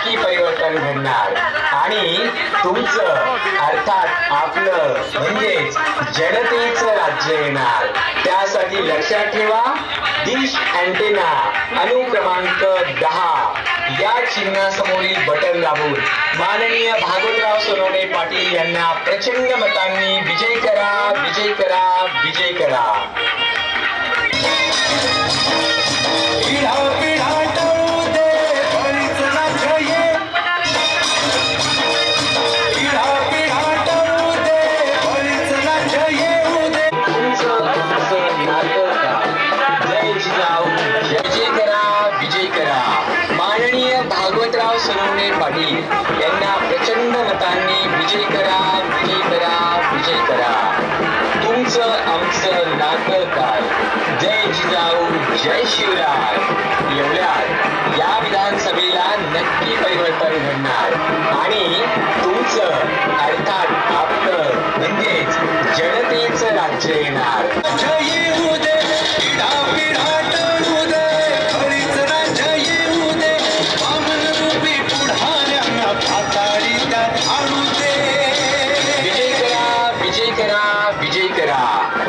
की परिवर्तन घडणार आणि तुमचं अर्थात आपलं म्हणजेच जनतेचं राज्य येणार। त्यासाठी लक्षात ठेवा, डिश अँटेना अनुक्रमांक 10 या चिन्हासमोरील बटन दाबून माननीय भागवतराव सोनवणे पाटील यांना प्रचंड मतांनी विजय करा, विजय करा, विजय करा। भागवतराव सोनवणे पाटील यांना प्रचंड मतांनी विजय करा, विजय करा, विजय करा। तुमचं आमचं नातं काय? जय जिजाऊ, जय शिवराय। एवढ्यात या विधानसभेला नक्की परिवर्तन घडणार आणि तुमचं अर्थात आपलं म्हणजेच जनतेचं राज्य येणार।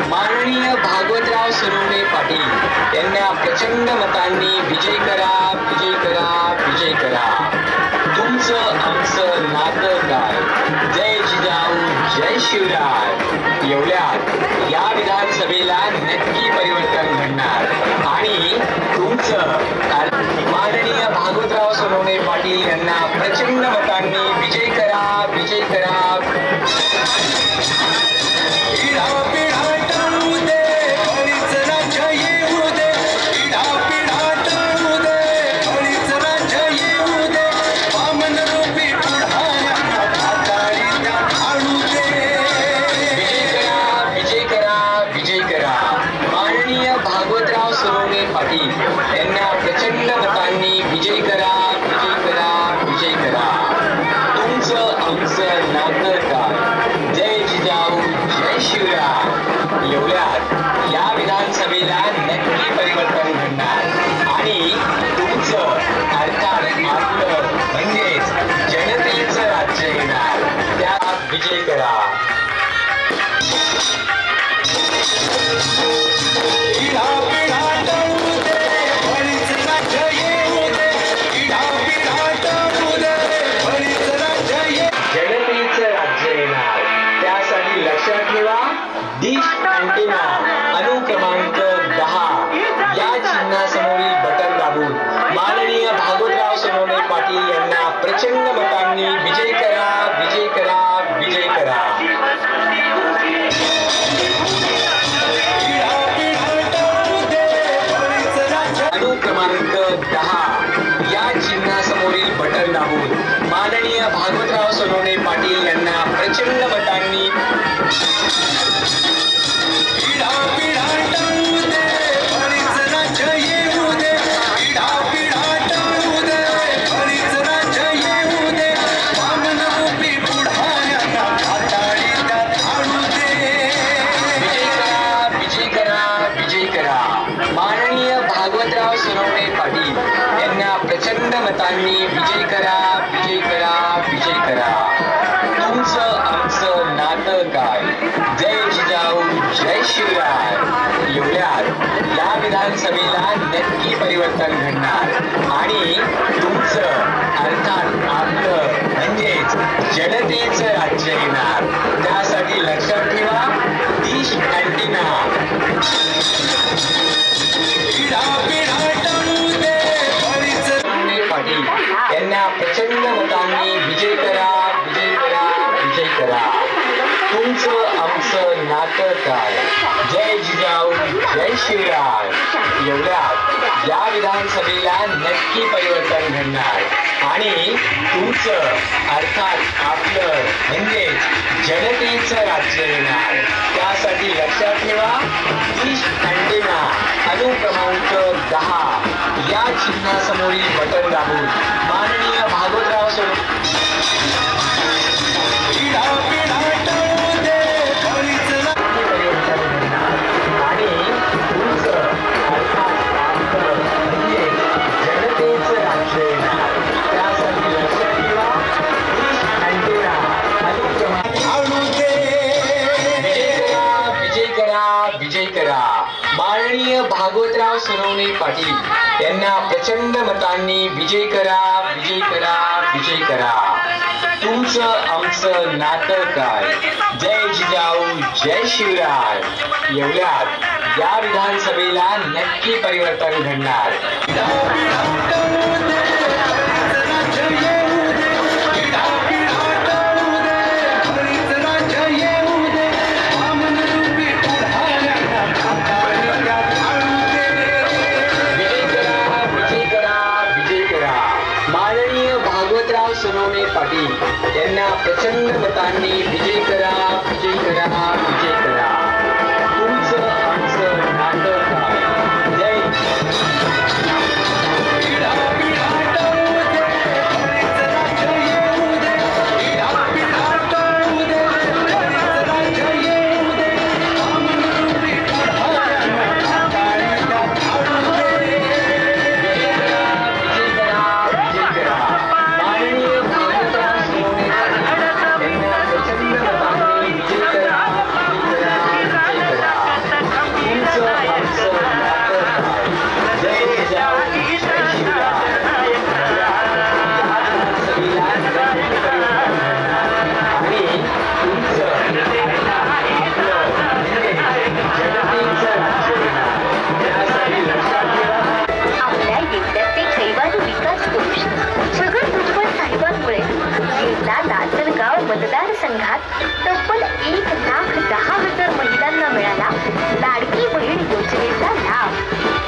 माननीय भागवतराव सोनवणे पाटील यांना प्रचंड मतांनी विजय करा, विजय करा, विजय करा। तुमचं आमचं नातं काय? जय जिजाऊ, जय शिवराय। एवढ्यात या विधानसभेला नक्की परिवर्तन घडणार आणि तुमचं माननीय भागवतराव सोनवणे पाटील यांना प्रचंड मतांनी विजय करा, विजय करा। भागवतराव सोनवणे पाटील यांना प्रचंड मतांनी विजय करा, विजय करा, विजय करा। तुमचं आमचं नातं काय? जय जिजाऊ, जय शिवराय। एवढ्यात या विधानसभेला नक्की परिवर्तन घडणार आणि तुमचं अर्थात आपलं म्हणजेच जनतेचं राज्य येणार। त्या विजय करा। लक्षात ठेवा, डिश अँटेना अनुक्रमांक 10 या चिन्हासमोरील बटन दाबून माननीय भागवतराव सोनवणे पाटील यांना प्रचंड मतांनी विजय करा, विजय करा, विजय करा। अनुक्रमांक 10 या चिन्हासमोरील बटन दाबून माननीय भागवतराव सोनवणे पाटील यांना प्रचंड मतांनी भागवतराव सोनवणे पाटील यांना प्रचंड मतांनी विजय करा, विजय करा, विजय करा। तुमचं आमचं नातं काय? जय जिजाऊ, जय शिवराय। एवढ्यात या विधानसभेला नक्की परिवर्तन घडणार आणि तुमचं अर्थात आपलं म्हणजेच जनतेचं राज्य येणार। त्यासाठी लक्षात ठेवा, डिश अँटेना पाटील यांना प्रचंड मतांनी विजय करा, विजय करा, विजय करा। तुमचं आमचं नातं काय? जय जिजाऊ, जय शिवराय। एवढ्यात या विधानसभेला नक्की परिवर्तन घडणार आणि तुमचं अर्थात आपलं म्हणजेच जनतेचं राज्य येणार। त्यासाठी लक्षात ठेवा, डिश अँटेना अनुक्रमांक 10 या चिन्हासमोरील बटन दाबून माननीय भागवतराव जनतेचं राज्य येणार। त्यासाठी पाटील यांना प्रचंड मतांनी विजय करा, विजय करा, विजय करा. तुमचं आमचं नातं काय. जय जिजाऊ, जय शिवराय. एवढ्यात या विधानसभेला नक्की परिवर्तन घडणार. सोनवणे पाटील यांना प्रचंड मतांनी विजय करा, विजय करा, विजय करा. तुमचं आमचं नातं काय. जय मतदारसंघात तब्बल 1,10,000 महिलांना मिळाला लाडकी बहीण योजनेचा लाभ.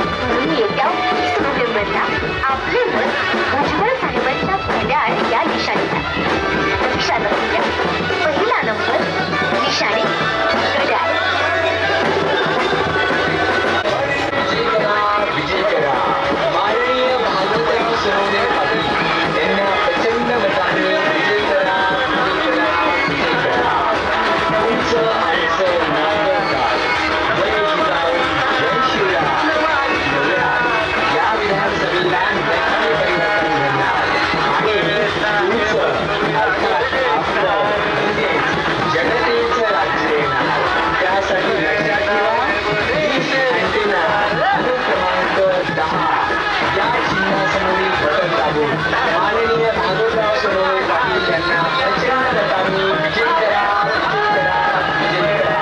म्हणून येत्या 20 नोव्हेंबरला आपले मत भुजबळ साहेबांच्या घड्याळ या निशाणीला. लक्षात असू द्या, पहिला नंबर निशाणी घड्याळ. विजय करा, विजय करा. माननीय भागवतराव सोनवणे पाटील यांना प्रचंड मतांनी विजय करा, विजय करा, विजय करा. तुमचं आमचं नातं काय. जय जिजाऊ, जय शिवराय. एवढ्यात या विधानसभेला नक्की परिवर्तन घडणार. आणि तुमचं अर्थात आपलं म्हणजेच जनतेचं राज्य येणार. त्यासाठी लक्षात ठेवा, अँटेना क्रमांक 10 या चिन्हासमोरील बटन दाबून माननीय भागवतराव सोनवणे पाटील यांना प्रचंड मतांनी विजय करा, विजय करा, विजय करा.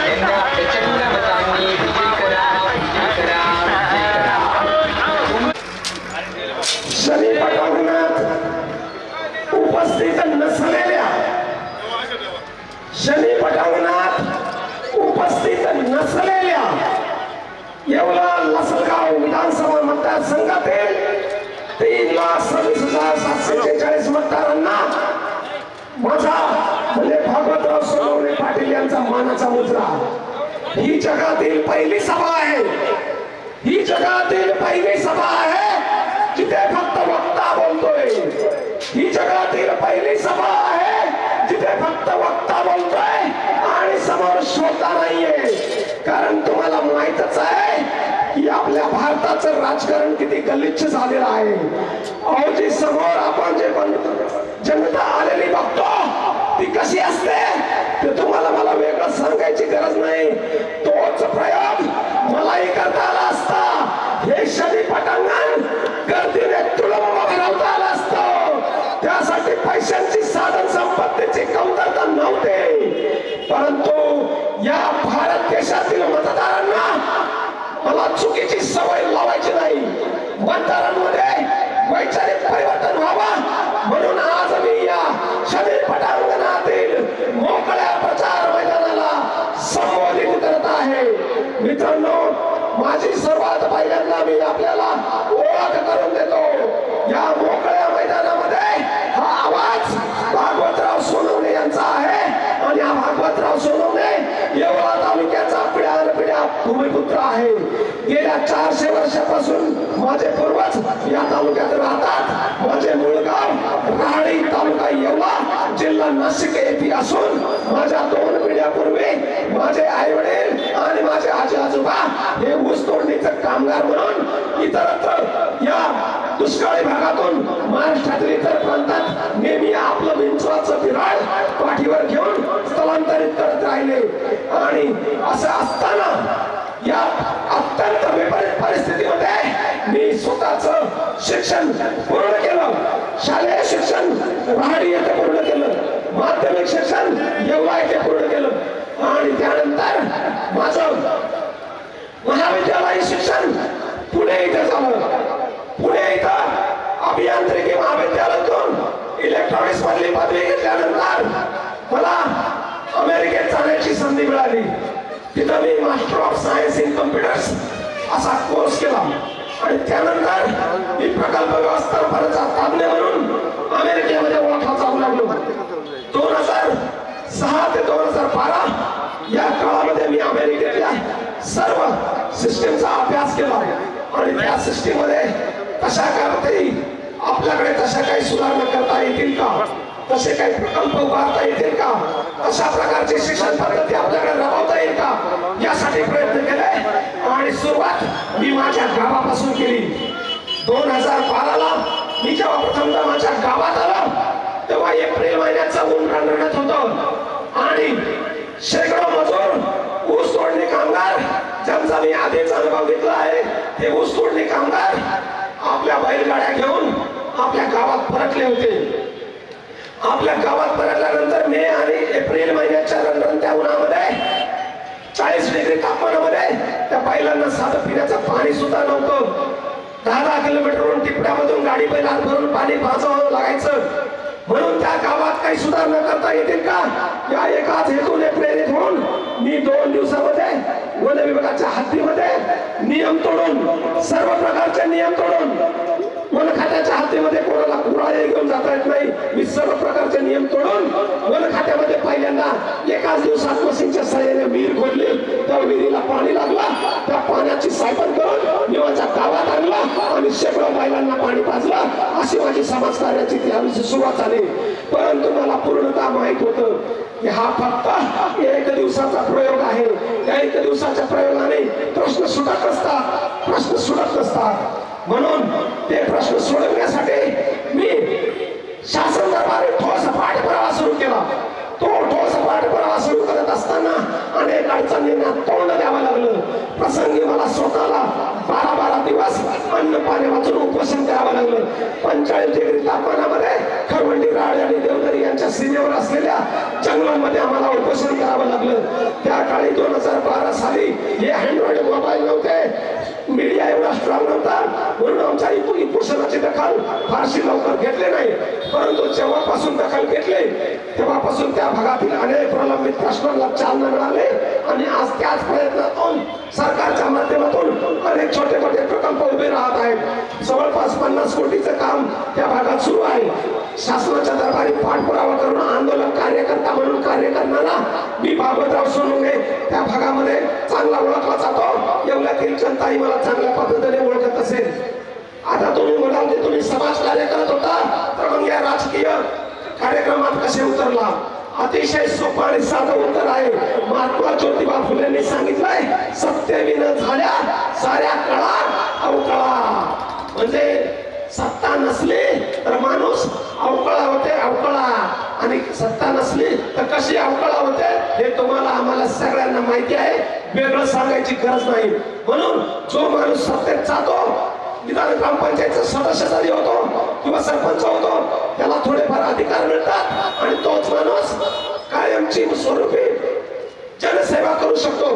यांना प्रचंड मतांनी विजय करा, विजय करा, विजय करा. शनी पटांगणात उपस्थित नसलेल्या येवला लासलगाव विधानसभा मतदारसंघातील 3,26,746 मतदारांना माझा म्हणजे भागवतराव सोनवणे पाटील यांचा मानाचा मुजरा. ही जगातील पहिली सभा आहे. ही जगातील पहिली सभा आहे जिथे फक्त वक्ता बोलतोय. ही जगातील पहिली सभा आहे जिथे फक्त वक्ता बोलतोय आणि समोर श्रोता नाहीये. कारण तुम्हाला माहितच आहे की आपल्या भारताचं राजकारण किती गलिच्छ झालेलं आहे. अहो जी समोर आपण जे जनता आलेली बघतो ती कशी असते ते तुम्हाला मला वेगळं सांगायची गरज नाही. तोच प्रयोग मलाही करता आला असता. हे शनी पटांगण गर्दीने तुडुंब भरवता आलं असतं. त्यासाठी पैशांची साधन संपत्तीची कमतरता नव्हते. परंतु या भारत देशातील मतदारांना मला चुकीची सवय लावायची नाही. मतदारांमध्ये वैचारिक परिवर्तन व्हावं म्हणून आज मी या शनी पटांगणातील मोकळ्या प्रचार मैदानाला संबोधित करत आहे. मित्रांनो, माझी सर्वात पहिल्यांदा मी आपल्याला ओळख करून देतो. या मोकळ्या मैदानामध्ये हा आवाज भागवतराव सोनवणे यांचा आहे. आणि हा भागवतराव सोनवणे येवला तालुक्याचा पिढ्यानपिढ्या भूमिपुत्र आहे. गेल्या 400 वर्षापासून माझे पूर्वज या तालुक्यात राहतात. माझे मूळ गाव राहडी, तालुका येवला, जिल्हा नाशिक येथे असून माझ्या 2 पिढ्यापूर्वी माझे आई वडील आणि माझे आजी आजोबा हे ऊस तोडणीचं कामगार म्हणून इतरत्र या दुष्काळी भागातून महाराष्ट्रातील इतर प्रांतात नेहमी आपलं विंचवाचं बिराड पाठीवर घेऊन स्थलांतरित करत राहिले. आणि असं असताना या अत्यंत विपरीत परिस्थितीमध्ये मी स्वतःचं शिक्षण पूर्ण केलं. शालेय शिक्षण रहाडी येथे पूर्ण केलं, माध्यमिक शिक्षण येवला येथे पूर्ण केलं आणि त्यानंतर माझं महाविद्यालयीन शिक्षण पुणे इथे झालं. पुणे इथं अभियांत्रिकी महाविद्यालयातून इलेक्ट्रॉनिक्स मधली पदवी घेतल्यानंतर मला अमेरिकेत जाण्याची संधी मिळाली. तिथं मी master of science in computers असा कोर्स केला आणि त्यानंतर मी प्रकल्प व्यवस्थापनाचा तज्ञ म्हणून अमेरिकेमध्ये ओळखला जाऊ लागलो. 2006 ते 2012 या काळामध्ये मी अमेरिकेतल्या सर्व सिस्टीमचा अभ्यास केला आणि त्या सिस्टीम मध्ये कशा करते आपल्याकडे तशा काही सुधारणा करता येतील का, तसे काही प्रकल्प उभारता येतील का, अशा प्रकारची शिक्षण पद्धती आपल्याकडे राबवता येईल का, यासाठी प्रयत्न केले आणि सुरुवात मी माझ्या गावापासून केली. 2012ला मी जेव्हा प्रथमतः माझ्या गावात आलो तेव्हा एप्रिल महिन्याचं ऊन रणरणत होतं आणि शेकडो मजूर ऊस तोडणी कामगार ज्यांचा मी आधीच अनुभव घेतला आहे ते ऊस तोडणी कामगार आपल्या बैलगाड्या घेऊन आपल्या गावात परतले होते. आपल्या गावात परतल्यानंतर मे आणि एप्रिल महिन्याच्या रणरणत्या उन्हामध्ये 40 डिग्री तापमानामध्ये त्या बैलांना साधं पिण्याचं पाणी सुद्धा नव्हतं. 10 किलोमीटरवरून टिपड्यामधून गाडी बैलात भरून पाणी पाजावं लागायचं. म्हणून त्या गावात काही सुधारणा करता येतील का या एकाच हेतूने प्रेरित होऊन मी 2 दिवसामध्ये वन विभागाच्या हद्दीमध्ये नियम तोडून, सर्व प्रकारचे नियम तोडून, वन खात्याच्या हद्दीमध्ये कोणाला कुऱ्हाडी घेऊन जाता येत नाही, मी सर्व प्रकारचे नियम तोडून वन खात्यामध्ये पहिल्यांदा एकाच दिवसात मशीनच्या सहाय्याने विहीर खोदली. त्या विहिरीला पाणी लागला, त्या पाण्याची सायपन करून मी माझ्या गावात आणला आणि शेकडो बैलांना पाणी पाजलं. अशी माझी समाजकार्याची त्यावेळी सुरुवात झाली. परंतु मला पूर्णतः माहित होतं की हा फक्त 1 दिवसाचा प्रयोग आहे. त्या 1 दिवसाच्या प्रयोगाने प्रश्न सुटत नसतात. म्हणून ते प्रश्न सोडवण्यासाठी मी शासन दरबारी ठोस पाठपुरावा सुरू केला. तो ठोस पाठपुरावा सुरू करत असताना अनेक अडचणींना तोंड द्यावं लागलं. प्रसंगी मला स्वतःला 12 दिवस अन्न पाणी वाचून उपोषण करावं लागलं. 45 डिग्री तापमानामध्ये खरवंडी, राळे आणि देवदरी यांच्या सीमेवर असलेल्या जंगलांमध्ये आम्हाला उपोषण करावं लागलं. त्या काळी 2012 साली हे अँड्रॉइड मोबाईल नव्हते, मीडिया एवढा स्ट्रॉंग नव्हता, म्हणून आमच्या उपोषणाची दखल फारशी लवकर घेतली नाही. परंतु जेव्हापासून दखल घेतली तेव्हापासून त्या भागातील अनेक प्रलंबित प्रश्नांना चालना मिळाली आणि आज त्याच प्रयत्नातून सरकारच्या माध्यमातून अनेक छोटे मोठे प्रकल्प उभे राहत आहेत. जवळपास 50 कोटीचं काम त्या भागात सुरू आहे. शासनाच्या दरबारी पाठपुरावा करून आंदोलन कार्यकर्ता म्हणून कार्य करणारा मी भागवतराव सोनवणे त्या भागामध्ये चांगला ओळखला जातो. येवल्यातील जनताही मला चांगल्या पद्धतीने ओळखत असेल. आता तुम्ही म्हणाल की तुम्ही समाज कार्य करत होता, तर मग या राजकीय कार्यक्रमात कसे उतरला? अतिशय सोपं आणि साधं उत्तर आहे. महात्मा ज्योतिबा फुलेंनी सांगितलंय, सत्यविन झाल्या साऱ्या कळा अवकळा. म्हणजे सत्ता नसली तर माणूस अवकळा होते, अवकळा. आणि सत्ता नसली तर कशी अवकळा होते हे तुम्हाला आम्हाला सगळ्यांना माहिती आहे, वेगळं सांगायची गरज नाही. म्हणून जो माणूस सत्तेत जातो, निदान ग्रामपंचायतचा सदस्य जरी होतो किंवा सरपंच होतो, त्याला थोडेफार अधिकार मिळतात आणि तोच माणूस कायमची स्वरूपी जनसेवा करू शकतो.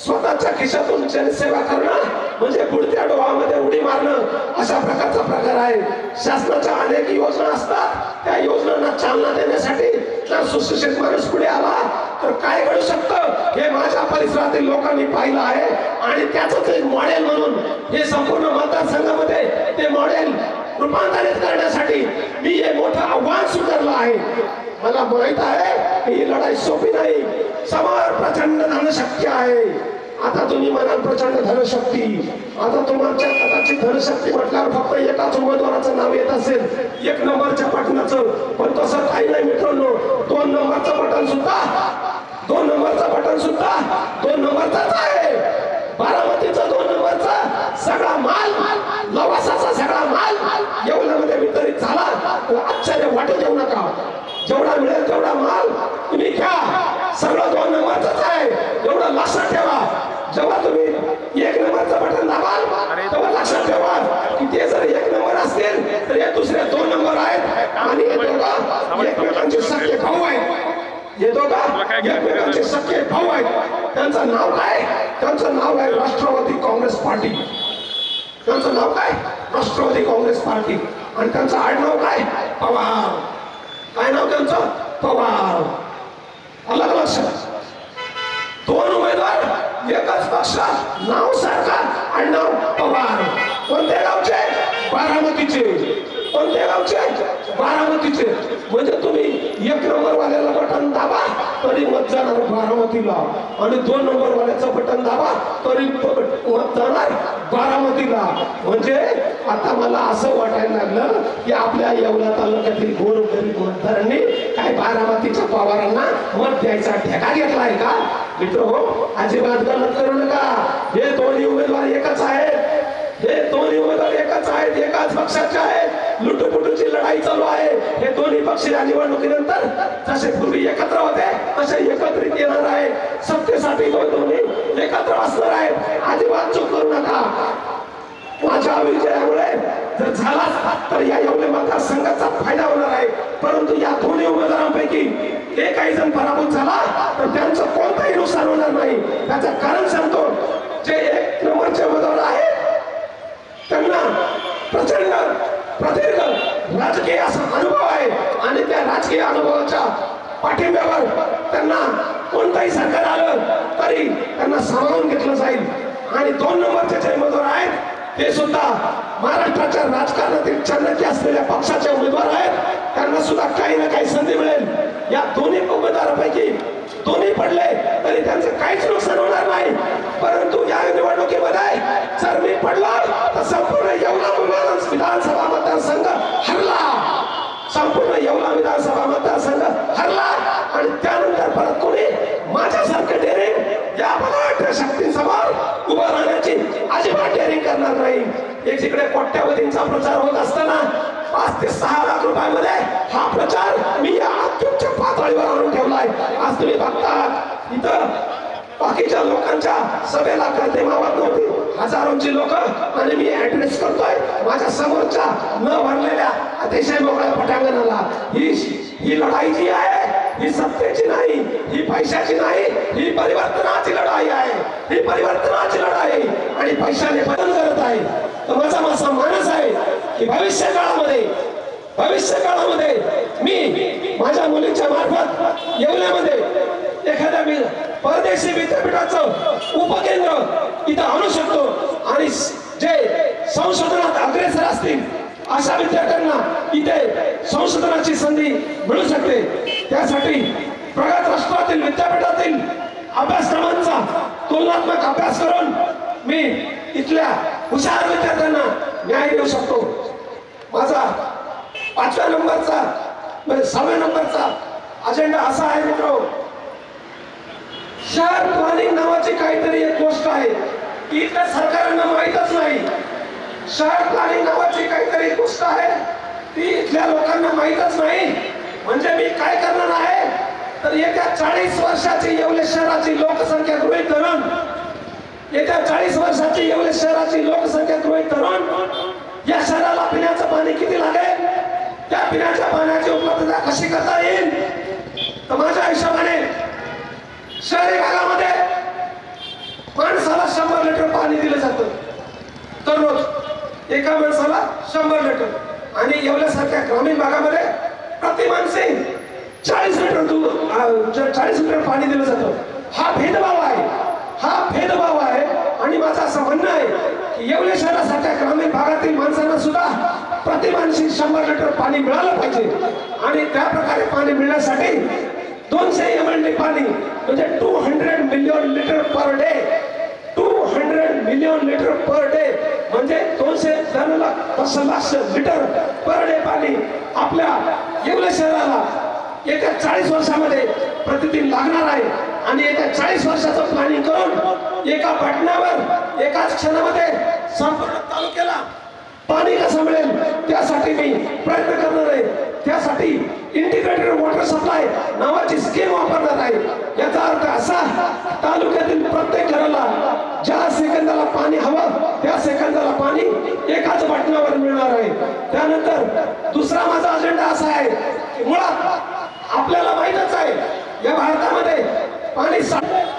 स्वतःच्या खिशातून जनसेवा करणं म्हणजे बुडत्या डोहामध्ये उडी मारणं अशा प्रकारचा प्रकार आहे. शासनाच्या अनेक योजना असतात, त्या योजनांना चालना देण्यासाठी जर सुशिक्षित माणूस पुढे आला तर काय घडू शकतं हे माझ्या परिसरातील लोकांनी पाहिलं आहे. आणि त्याच एक मॉडेल म्हणून हे संपूर्ण मतदारसंघामध्ये ते मॉडेल रूपांतरित करण्यासाठी मी हे मोठं आव्हान स्वीकारलं आहे. मला माहित आहे ही लढाई सोपी नाही. समोर प्रचंड धनशक्ती आहे. आता तुम्ही म्हणाल प्रचंड धनशक्ती, आता तुमच्या कदाचित धनशक्ती म्हटल्यावर फक्त एकाच उमेदवाराचं नाव येत असेल, 1 नंबरच्या पाटणाचं. पण तसं काही नाही मित्रांनो. बटन सुद्धा 2 नंबरचा बटन सुद्धा 2 नंबरचाच आहे. बारामतीचा 2 नंबरचा सगळा माल, लवासाचा सगळा माल येवल्यामध्ये वितरित झाला. आश्चर्य वाटू देऊ नका. जेवढा मिळेल तेवढा माल तुम्ही घ्या. सगळं 2 नंबरचाच आहे एवढं लक्षात ठेवा. जेव्हा तुम्ही 1 नंबरचं बटन दाबाल तेव्हा लक्षात ठेवा की ते जर 1 नंबर असतील तर हे दुसरे 2 नंबर आहेत आणि हे दोघं एकमेकांचे सख्खे भाऊ आहेत. हे दोघं एकमेकांचे सख्खे भाऊ आहेत. त्यांचं नाव काय? त्यांचं नाव आहे राष्ट्रवादी काँग्रेस पार्टी. त्यांचं नाव काय? राष्ट्रवादी काँग्रेस पार्टी. आणि त्यांचं आडनाव काय? पवार. काय नाव त्यांचं? पवार. अलग लक्षात. 2 उमेदवार एकच पक्ष, नाव सारखा, आडनाव पवार. कोणत्या गावचे? बारामतीचे. कोणत्या गावचे? बारामतीचे. म्हणजे तुम्ही 1 नंबर वाल्याला बटन दाबा तरी मत जाणार बारामतीला आणि 2 नंबर वाल्याचं बटन दाबा तरी मत जाणार बारामतीला. म्हणजे आता मला असं वाटायला लागलं की आपल्या येवला तालुक्यातील गोरगरीब मतदारांनी काय बारामतीच्या पवारांना मत द्यायचा ठेका घेतलाय का? मित्र अजिबात गलत करू नका. हे दोन्ही उमेदवार एकच आहेत. हे दोन्ही उमेदवार एकच आहेत, एकाच पक्षाचे आहेत. लुटुपुटूची लढाई चालू आहे. हे दोन्ही पक्ष या निवडणुकीनंतर जसे पूर्वी एकत्र होते तसे एकत्रित येणार आहे. सत्तेसाठी दोन्ही एकत्र असणार आहेत. अजिबात चूक करू नका. माझ्या विजयामुळे जर झाला तर या येवले मतदारसंघाचा फायदा होणार आहे. परंतु या दोन्ही उमेदवारांपैकी एकही जण पराभूत झाला तर त्यांचं कोणतंही नुकसान होणार नाही. त्याचं कारण सांगतो. जे 1 नंबरचे उमेदवार आहेत त्यांना प्रचंड प्रदीर्घ राजकीय असा अनुभव आहे आणि त्या राजकीय अनुभवाच्या पाठिंब्यावर त्यांना कोणताही सरकार आलं तरी त्यांना सामावून घेतलं जाईल. आणि 2 नंबरचे जे उमेदवार आहेत ते सुद्धा महाराष्ट्राच्या राजकारणातील चाणक्य असलेल्या पक्षाचे उमेदवार आहेत. त्यांना सुद्धा काही ना काही संधी मिळेल. या दोन्ही उमेदवारांपैकी दोन्ही पडले तरी त्यांचं काहीच नुकसान होणार नाही. परंतु या निवडणुकीमध्ये जर मी पडला तर संपूर्ण येवला विधानसभा मतदारसंघ हरला. संपूर्ण येवला विधानसभा मतदारसंघ हरला आणि त्यानंतर परत कोणी माझ्यासारखं डेअरिंग या बलाढ्य शक्तींसमोर उभं राहण्याची अजिबात डेअरिंग करणार नाही. एकीकडे कोट्यावधींचा प्रचार होत असताना 5 ते 6 लाख रुपयामध्ये हा प्रचार मी या अत्युच्च पातळीवर आणून ठेवलाय. आज तुम्ही बघता इथं बाकीच्या लोकांच्या सभेला गर्दी मावत नव्हती. हजारोंची लोक आणि मी ऍड्रेस करतोय माझ्या समोरच्या न भरलेल्या अतिशय मोकळ्या पटांगणाला. ही लढाई जी आहे ही सत्तेची नाही, ही पैशाची नाही, ही परिवर्तनाची लढाई आहे. ही परिवर्तनाची लढाई आणि पैशाने बदल करत आहे. तर माझा मानस आहे की भविष्य काळामध्ये मी माझ्या मुलीच्या मार्फत येवल्यामध्ये एखाद्या परदेशी विद्यापीठाचं उपकेंद्र इथं आणू शकतो आणि जे संशोधनात अग्रेसर असतील अशा विद्यार्थ्यांना इथे संशोधनाची संधी मिळू शकते. त्यासाठी प्रगत राष्ट्रातील विद्यापीठातील अभ्यासक्रमांचा तुलनात्मक अभ्यास करून मी इथल्या हुशार विद्यार्थ्यांना न्याय देऊ शकतो. माझा 5व्या नंबरचा म्हणजे 6व्या नंबरचा अजेंडा असा आहे मित्र. शहर प्लॅनिंग नावाची काहीतरी एक गोष्ट आहे की इथल्या सरकारांना माहीतच नाही. शहर प्लॅनिंग नावाची काहीतरी गोष्ट आहे ती इथल्या लोकांना माहीतच नाही. म्हणजे मी काय करणार आहे तर येत्या 40 वर्षाची येवले शहराची लोकसंख्या गृहीत धरून येत्या 40 वर्षाची येवले शहराची लोकसंख्या गृहीत धरून या शहराला पिण्याचं पाणी किती लागेल, त्या पिण्याच्या पाण्याची उपलब्धता कशी करता येईल. तर माझ्या हिशोबाने शहरी भागामध्ये माणसाला 100 लिटर पाणी दिलं जातं दररोज. एका माणसाला 100 लिटर आणि येवल्यासारख्या ग्रामीण भागामध्ये प्रति माणसे 40 लिटर पाणी दिलं जातं. हा भेदभाव आहे आणि माझं असं म्हणणं आहे की येवले शहरासारख्या ग्रामीण भागातील माणसांना सुद्धा प्रति माणसी 100 लिटर पाणी मिळालं पाहिजे. आणि त्या प्रकारे पाणी मिळण्यासाठी 200 ml पाणी म्हणजे 200 million litre per day. 200 million litre per day म्हणजे 200 दशलक्ष लिटर पर डे पाणी आपल्या येवले शहराला येत्या 40 वर्षामध्ये प्रतिदिन लागणार आहे आणि येत्या 40 वर्षाचं प्लॅनिंग करून एका बटणावर एकाच क्षणामध्ये संपूर्ण तालुक्याला पाणी कसं मिळेल त्यासाठी मी प्रयत्न करणार आहे. त्यासाठी इंटिग्रेटेड वॉटर सप्लाय नावाची स्कीम वापरणार आहे. याचा अर्थ असा, तालुक्यातील प्रत्येक घराला ज्या सेकंदाला पाणी हवं त्या सेकंदाला पाणी एकाच बटणावर मिळणार आहे. त्यानंतर दुसरा माझा अजेंडा असा आहे की मुळात आपल्याला माहीतच आहे या भारतामध्ये पाणी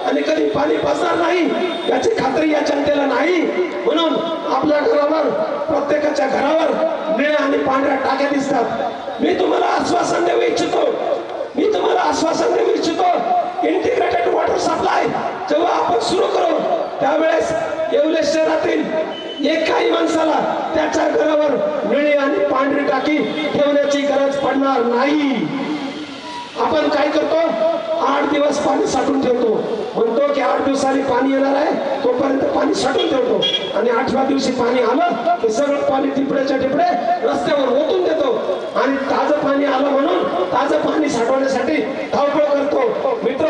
आणि कधी पाणी पाजणार नाही याची खात्री या जनतेला नाही. म्हणून आपल्या घरावर प्रत्येकाच्या घरावर निळ्या आणि पांढऱ्या टाक्या दिसतात. मी तुम्हाला आश्वासन देऊ इच्छितो इंटिग्रेटेड वॉटर सप्लाय जेव्हा आपण सुरू करू त्यावेळेस येवले शहरातील एकाही माणसाला त्याच्या घरावर निळी आणि पांढरी टाकी ठेवण्याची गरज पडणार नाही. आपण काय करतो, 8 दिवस पाणी साठवून ठेवतो. म्हणतो की 8 दिवसांनी पाणी येणार आहे तोपर्यंत पाणी साठवून ठेवतो आणि 8व्या दिवशी पाणी आलं की सगळं पाणी टिपड्याच्या टिपडे रस्त्यावर ओतून देतो आणि ताजं पाणी आलं म्हणून ताजं पाणी साठवण्यासाठी धावपळ करतो. मित्र,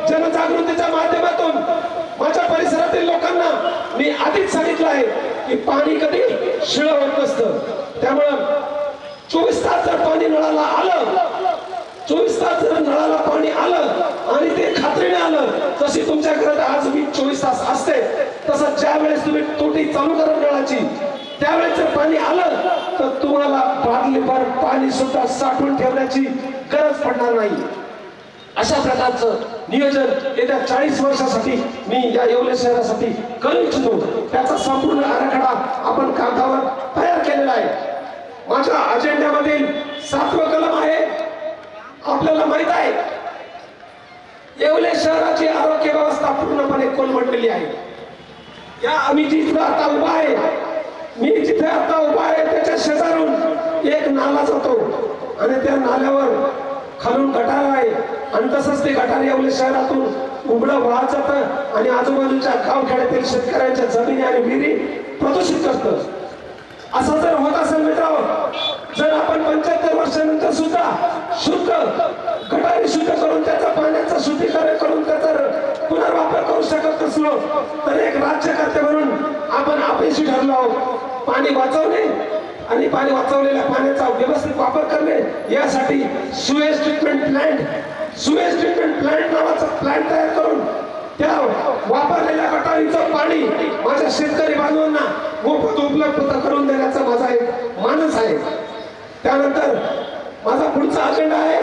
जनजागृतीच्या माध्यमातून माझ्या परिसरातील लोकांना मी आधीच सांगितलं आहे की पाणी कधी शिळं होत नसतं. त्यामुळं 24 तास जर पाणी नळाला आलं, 24 तास जर नळाला पाणी आलं आणि ते खात्रीने आलं, जशी तुमच्या घरात आज वीज 24 तास असते तसं ज्या वेळेस तुम्ही तोटी चालू करा नळाची त्यावेळेस जर पाणी आलं तर तुम्हाला बादलीभर पाणी सुद्धा साठवून ठेवण्याची गरज पडणार नाही. अशा प्रकारचं नियोजन येत्या 40 वर्षासाठी मी या येवले शहरासाठी करू इच्छितो. त्याचा संपूर्ण आराखडा आपण कागदावर तयार केलेला आहे. माझ्या अजेंड्यामधील 7वं कलम आहे. आपल्याला माहित आहे येवले शहराची आरोग्य व्यवस्था पूर्णपणे कोलमडलेली आहे. मी जिथे आता उभा आहे त्याच्या शेजारून एक नाला जातो आणि त्या नाल्यावर खालून गटार आहे आणि तसंच ते गटार येवले शहरातून उघडं वाहत जातं आणि आजूबाजूच्या गावखेड्यातील शेतकऱ्यांच्या जमिनी आणि विहिरी प्रदूषित करतं. असं जर होत असेल मित्रांनो, जर आपण 75 वर्षानंतर सुद्धा शुद्ध गटारी शुद्ध करून त्याचा पाण्याचं शुद्धीकरण करून त्याचा पुनर्वापर करू शकत असलो तर एक राज्यकर्ते म्हणून आपण अपयशी ठरलो आहोत. पाणी वाचवणे आणि पाणी वाचवलेल्या पाण्याचा व्यवस्थित वापर करणे यासाठी सुएज ट्रीटमेंट प्लांट नावाचा प्लांट तयार करून त्या वापरलेल्या गटारीचं पाणी माझ्या शेतकरी बांधवांना मोफत उपलब्ध करून देण्याचा माझा एक मानस आहे. त्यानंतर माझा पुढचा अजेंडा आहे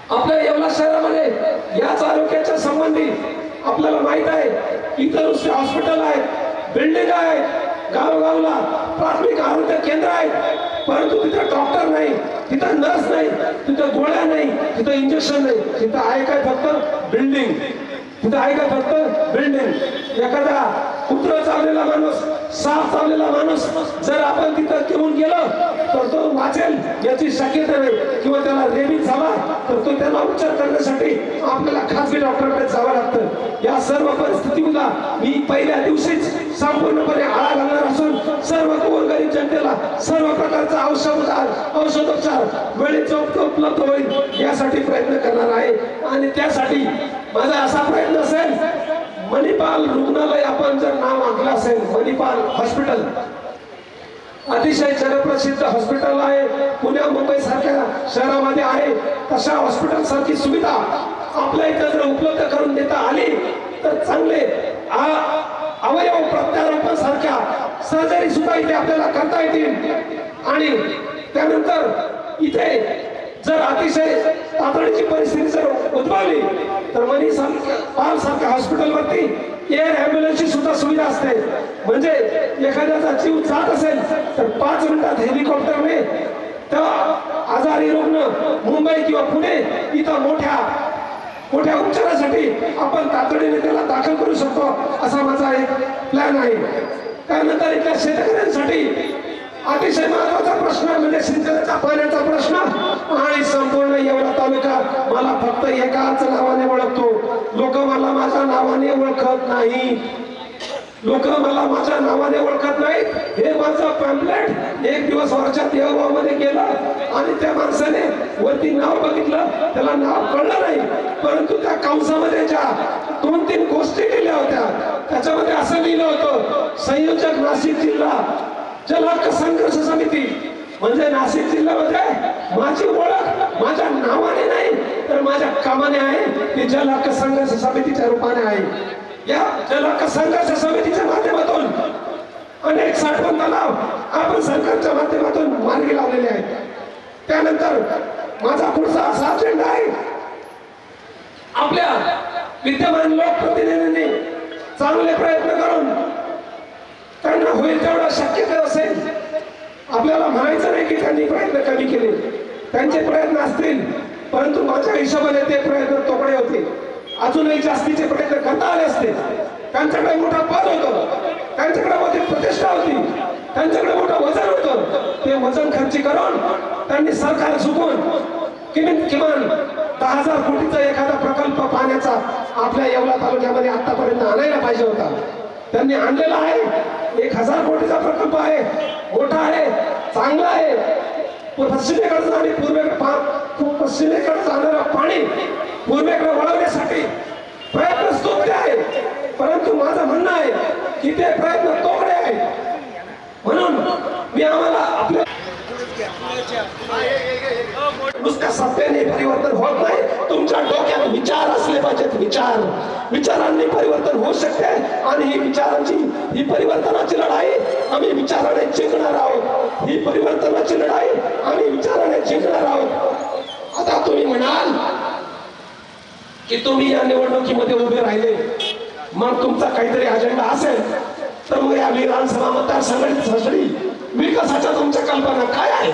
आपल्या येवला शहरामध्ये याच आरोग्याच्या संबंधी आपल्याला माहित आहे इतर नुसते हॉस्पिटल आहेत, बिल्डिंग आहेत, गावगावला प्राथमिक आरोग्य केंद्र आहेत, परंतु तिथं डॉक्टर नाही, तिथं नर्स नाही, तिथं गोळ्या नाही, तिथं इंजेक्शन नाही. तिथं आहे काय फक्त बिल्डिंग. एखादा कुत्रा चावलेला माणूस, साप चावलेला माणूस जर आपण तिथं घेऊन गेलो तर तो वाचेल याची शक्यता नाही किंवा त्याला रेबीज झाला तर तो त्याला उपचार करण्यासाठी आपल्याला खासगी डॉक्टरकडे जावं लागतं. या सर्व परिस्थितीला मी पहिल्या दिवशीच संपूर्णपणे आळा घालणार असून सर्व गोरगरीब जनतेला सर्व प्रकारचा औषधोपचार वेळेत उपलब्ध होईल यासाठी प्रयत्न करणार आहे. आणि त्यासाठी माझा असा प्रयत्न असेल, मणिपाल रुग्णालय आपण जर नाव ऐकलं असेल, मणिपाल हॉस्पिटल अतिशय जगप्रसिद्ध हॉस्पिटल आहे. पुण्या मुंबई सारख्या शहरामध्ये आहे. तशा हॉस्पिटल सारखी सुविधा आपल्या इथं जर उपलब्ध करून देता आली तर चांगले अवयव प्रत्यारोपण सारख्या सर्जरी सुद्धा इथे आपल्याला करता येतील. आणि त्यानंतर इथे जर अतिशय तातडीची परिस्थिती जर उद्भवली तर मणिपाल सारख्या हॉस्पिटलवरती एअर ॲम्ब्युलन्सची सुद्धा सुविधा असते. म्हणजे एखाद्याचा जीव जात असेल तर 5 मिनिटात हेलिकॉप्टरने त्या आजारी रुग्ण मुंबई किंवा पुणे इथं मोठ्या उपचारासाठी आपण तातडीने त्याला दाखल करू शकतो असा माझा एक प्लॅन आहे. त्यानंतर इथल्या शेतकऱ्यांसाठी अतिशय महत्वाचा प्रश्न म्हणजे सिंचनाच्या पाण्याचा प्रश्न. आणि संपूर्ण येवला तालुका मला फक्त एकाच नावाने ओळखतो. लोक मला माझ्या नावाने ओळखत नाही. हे माझं पॅम्पलेट एक दिवस वरच्या देवभावामध्ये गेला आणि त्या माणसाने वरती नाव बघितलं, त्याला नाव कळलं नाही, परंतु त्या कंसामध्ये ज्या 2-3 गोष्टी लिहिल्या होत्या त्याच्यामध्ये असं लिहिलं होतं, संयोजक नाशिक जिल्हा जल हक्क संघर्ष समिती. म्हणजे नाशिक जिल्ह्यामध्ये माझी ओळख माझ्या नावाने नाही तर माझ्या कामाने आहे, ती जल हक्क संघर्ष समितीच्या रूपाने आहे. या जल हक्क संघर्ष समितीच्या माध्यमातून अनेक साठवण तलाव आपण सरकारच्या माध्यमातून मार्गी लावलेले आहेत. त्यानंतर माझा पुढचा असा अजेंडा आहे, आपल्या विद्यमान लोकप्रतिनिधींनी चांगले प्रयत्न करून त्यांना होईल तेवढा शक्यता असेल, आपल्याला म्हणायचं नाही की त्यांनी प्रयत्न कमी केले, त्यांचे प्रयत्न असतील, परंतु माझ्या हिशोबाने ते प्रयत्न तोकडे होते. अजूनही जास्तीचे प्रयत्न करता आले असते. त्यांच्याकडे मोठा पद होतं, त्यांच्याकडे मोठी प्रतिष्ठा होती, त्यांच्याकडे मोठं वजन होतं. ते वजन खर्ची करून त्यांनी सरकार झुकून किमान 10,000 कोटीचा एखादा प्रकल्प पाण्याचा आपल्या येवला तालुक्यामध्ये आतापर्यंत आणायला पाहिजे होता. त्यांनी आणलेला आहे. 1,000 कोटीचा प्रकल्प आहे, मोठा आहे, चांगला आहे. पश्चिमेकडे आणि पश्चिमेकडे जाणारं पाणी पूर्वेकडे वळवण्यासाठी प्रयत्न स्तुत्य आहे, परंतु माझं म्हणणं आहे की ते प्रयत्न तोकडे आहेत. म्हणून मी आम्हाला आपल्या नुसत्या सत्तेने परिवर्तन होत नाही, तुमच्या डोक्यात विचार असले पाहिजेत. विचारांनी परिवर्तन होऊ शकते आणि ही परिवर्तनाची लढाई आम्ही विचाराने जिंकणार आहोत. ही परिवर्तनाची लढाई आम्ही विचाराने जिंकणार आहोत. आता तुम्ही म्हणाल की तुम्ही या निवडणुकीमध्ये उभे राहिले, मग तुमचा काहीतरी अजेंडा असेल, तर मग या विधानसभा मतदारसंघाची विकासाच्या तुमच्या कल्पना काय आहे?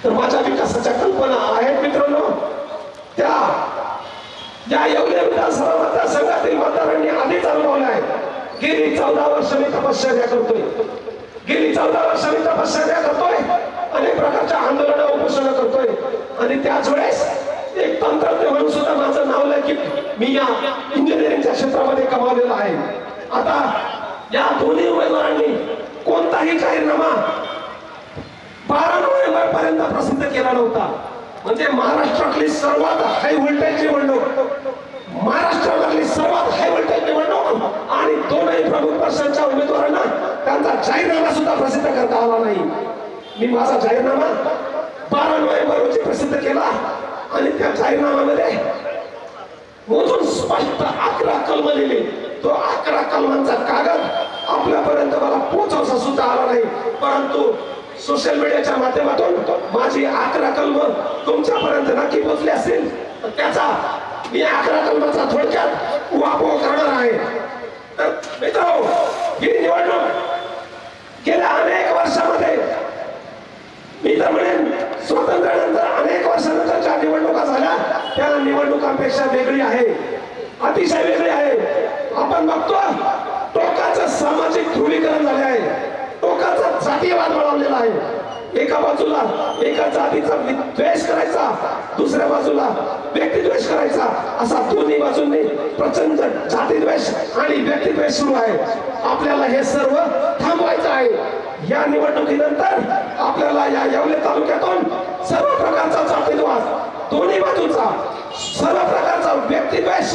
तर माझ्या विकासाच्या कल्पना आहेत मित्रांनो, त्या या येवले विधानसभा मतदारसंघातील मतदारांनी आधीच अनुभवल्या आहे. गेली 14 वर्ष मी तपश्चर्या करतोय, अनेक प्रकारच्या आंदोलन उपोषण करतोय आणि त्याच वेळेस एक तंत्रज्ञ म्हणून सुद्धा माझं नाव लौकिक मी या इंजिनिअरिंगच्या क्षेत्रामध्ये कमावलेलं आहे. आता या दोन्ही उमेदवारांनी कोणताही जाहीरनामा 12 नोव्हेंबर पर्यंत प्रसिद्ध केला नव्हता. म्हणजे महाराष्ट्रातली सर्वात हाय व्होल्टेज निवडणूक, महाराष्ट्रातली सर्वात हाय व्होल्टेज निवडणूक आणि दोनही प्रमुख पक्षांच्या उमेदवारांना त्यांचा जाहीरनामा सुद्धा प्रसिद्ध करता आला नाही. मी माझा जाहीरनामा 12 नोव्हेंबर रोजी प्रसिद्ध केला आणि त्या जाहीरनाम्यामध्ये मोजून स्पष्ट 11 कलम लिहिली. तो 11 कलमांचा कागद आपल्यापर्यंत मला पोहोचवसा सुद्धा आला नाही, परंतु सोशल मीडियाच्या माध्यमातून माझी 11 कलम तुमच्यापर्यंत नक्की पोहोचले असतील. त्याचा मी 11 कलमाचा थोडक्यात उहापोह करणार आहे. तर मित्रांनो, ही निवडणूक गेल्या अनेक वर्षामध्ये, मी तर म्हणेन स्वातंत्र्यानंतर अनेक वर्षानंतर ज्या निवडणुका झाल्या त्या निवडणुकांपेक्षा वेगळी आहे, अतिशय वेगळी आहे. आपण बघतो टोकाचं सामाजिक ध्रुवीकरण झाले आहे, टोकाचा जातीयवाद वळवलेला आहे. एका बाजूला एका जातीचा द्वेष करायचा, दुसऱ्या बाजूला व्यक्तिद्वेष करायचा, असा दोन्ही बाजूंनी प्रचंड जातीद्वेष आणि व्यक्तिद्वेष सुरू आहे. आपल्याला हे सर्व थांबवायचं आहे. या निवडणुकीनंतर आपल्याला या येवले तालुक्यातून सर्व प्रकारचा जातीवाद दोन्ही बाजूचा, सर्व प्रकारचा व्यक्तिद्वेष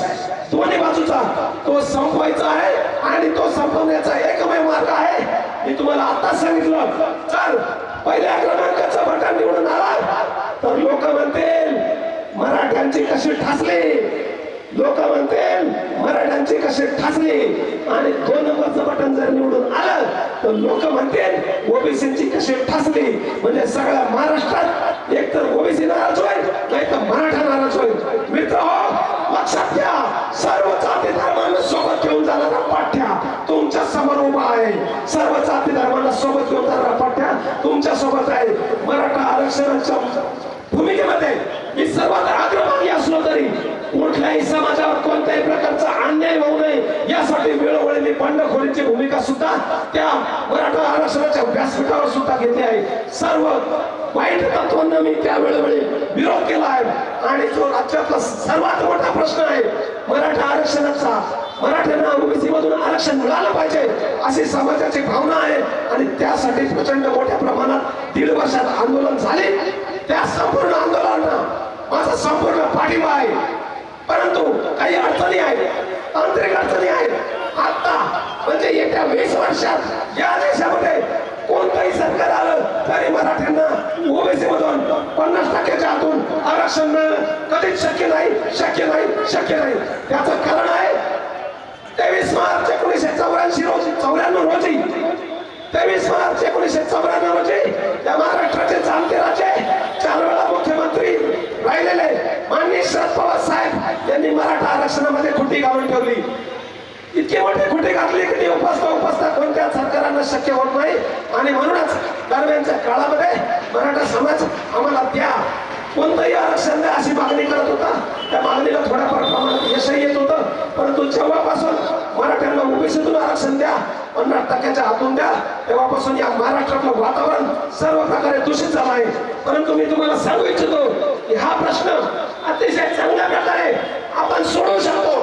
दोन्ही बाजूचा तो संपवायचा आहे आणि तो संपवण्याचा एकमेव मार्ग आहे. मी तुम्हाला आता सांगितलं, चल पहिल्या क्रमांकाचं बटन निवडून आला तर लोक म्हणतील मराठ्यांची कशी ठासली, लोक म्हणतील मराठ्यांची कशी ठासली. आणि 2 नंबरचं बटन जर निवडून आलं तर लोक म्हणतील ओबीसीची कशी ठासली. म्हणजे सगळ्या महाराष्ट्रात एकतर ओबीसी नाराज होईल नाही तर मराठा नाराज होईल. मित्र हो, लक्षात घ्या, सर्व जाती धर्मांना सोबत घेऊन जाणारा पाठ्या तुमच्या समोर उभा आहे. सर्व जाती धर्मांना सोबत घेऊन जाणारा पाठ्या तुमच्या सोबत आहे. मराठा आरक्षणाच्या भूमिकेमध्ये मी सर्वात अग्रभागी असलो तरी कुठल्याही समाजावर कोणत्याही प्रकारचा अन्याय होऊ नये यासाठी वेळोवेळी मी बंडखोरीची भूमिका सुद्धा त्या मराठा आरक्षणाच्या व्यासपीठावर सुद्धा घेतली आहे. सर्व वाईट तत्वांना मी त्या वेळोवेळी विरोध केला आहे. आणि जो राज्यातला सर्वात मोठा प्रश्न आहे मराठा आरक्षणाचा, मराठ्यांना ओबीसी मधून आरक्षण मिळालं पाहिजे अशी समाजाची भावना आहे आणि त्यासाठी प्रचंड मोठ्या प्रमाणात 1.5 वर्षात आंदोलन झाले. त्या संपूर्ण आंदोलनाला माझा संपूर्ण पाठिंबा आहे. परंतु काही अडचणी आहेत, तांत्रिक अडचणी आहेत. आता म्हणजे येत्या 20 वर्षात या देशामध्ये कोणतंही सरकार आलं तरी मराठ्यांना ओबीसी मधून 50%च्या आतून आरक्षण मिळणं कधीच शक्य नाही, शक्य नाही, शक्य नाही. त्याचं कारण आहे 23 मार्च 1994 रोजी 23 मार्च 1994 रोजी या महाराष्ट्राचे जाणते राजे 4 वेळा मुख्यमंत्री राहिलेले माननीय शरद पवार साहेब यांनी मराठा आरक्षणामध्ये खुंटी घालून ठेवली. इतकी मोठी खुंटी घातली की ती उपसता कोणत्या सरकारांना शक्य होत नाही. आणि म्हणूनच दरम्यानच्या काळामध्ये मराठा समाज आम्हाला द्या, कोणतंही आरक्षण द्या अशी मागणी करत होता. त्या मागणीला थोड्याफार प्रमाणात यशही येत होतं. परंतु जेव्हापासून मराठ्यांना ओबीसीतून आरक्षण द्या, 50%च्या आतून द्या, तेव्हापासून या महाराष्ट्रातलं वातावरण सर्व प्रकारे दूषित झालं आहे. परंतु मी तुम्हाला सांगू इच्छितो की हा प्रश्न अतिशय चांगल्या प्रकारे आपण सोडवू शकतो.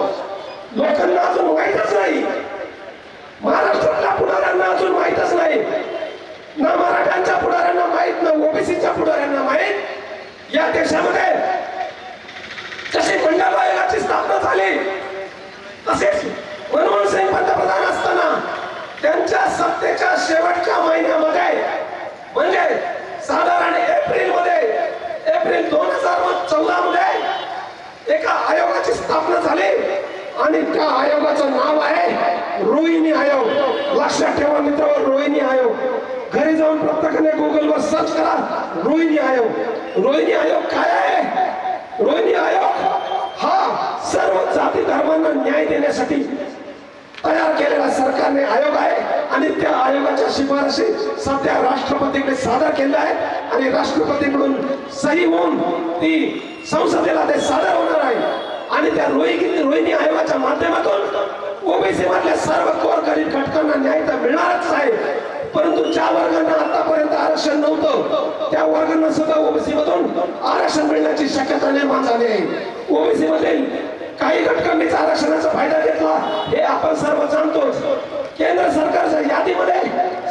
लोकांना अजून माहीतच नाही, महाराष्ट्रातल्या पुढाऱ्यांना अजून माहीतच नाही, ना मराठ्यांच्या पुढाऱ्यांना माहीत, ना ओबीसीच्या पुढाऱ्यांना माहीत. या देशामध्ये जशी मंडल आयोगाची स्थापना झाली तसेच मनमोहन सिंग पंतप्रधान असताना त्यांच्या सत्तेच्या शेवटच्या महिन्यामध्ये म्हणजे साधारण एप्रिल 2014 मध्ये एका आयोगाची स्थापना झाली आणि त्या आयोगाचं नाव आहे रोहिणी आयोग. लक्षात ठेवा मित्र, रोहिणी आयोग. घरी जाऊन प्रत्येकाने गुगलवर सर्च करा रोहिणी आयोग. रोहिणी आयोग काय आहे? रोहिणी आयोग हा सर्व जाती धर्मांना न्याय देण्यासाठी तयार केलेला सरकारने आयोग आहे आणि त्या आयोगाच्या शिफारशी सध्या राष्ट्रपतीकडे सादर केल्या आहेत आणि राष्ट्रपतीकडून सही होऊन ती संसदेला ते सादर होणार आहे. आणि त्या रोहिणी आयोगाच्या माध्यमातून ओबीसी मधल्या सर्व गोरगरीब घटकांना न्याय तर मिळणारच आहे. परंतु ज्या वर्गांना आतापर्यंत आरक्षण नव्हतं त्या वर्गांना सुद्धा ओबीसी मधून आरक्षण मिळण्याची शक्यता निर्माण झाली आहे. ओबीसी मधील काही घटकांनीच आरक्षणाचा फायदा घेतला हे आपण सर्व जाणतो. केंद्र सरकारच्या यादीमध्ये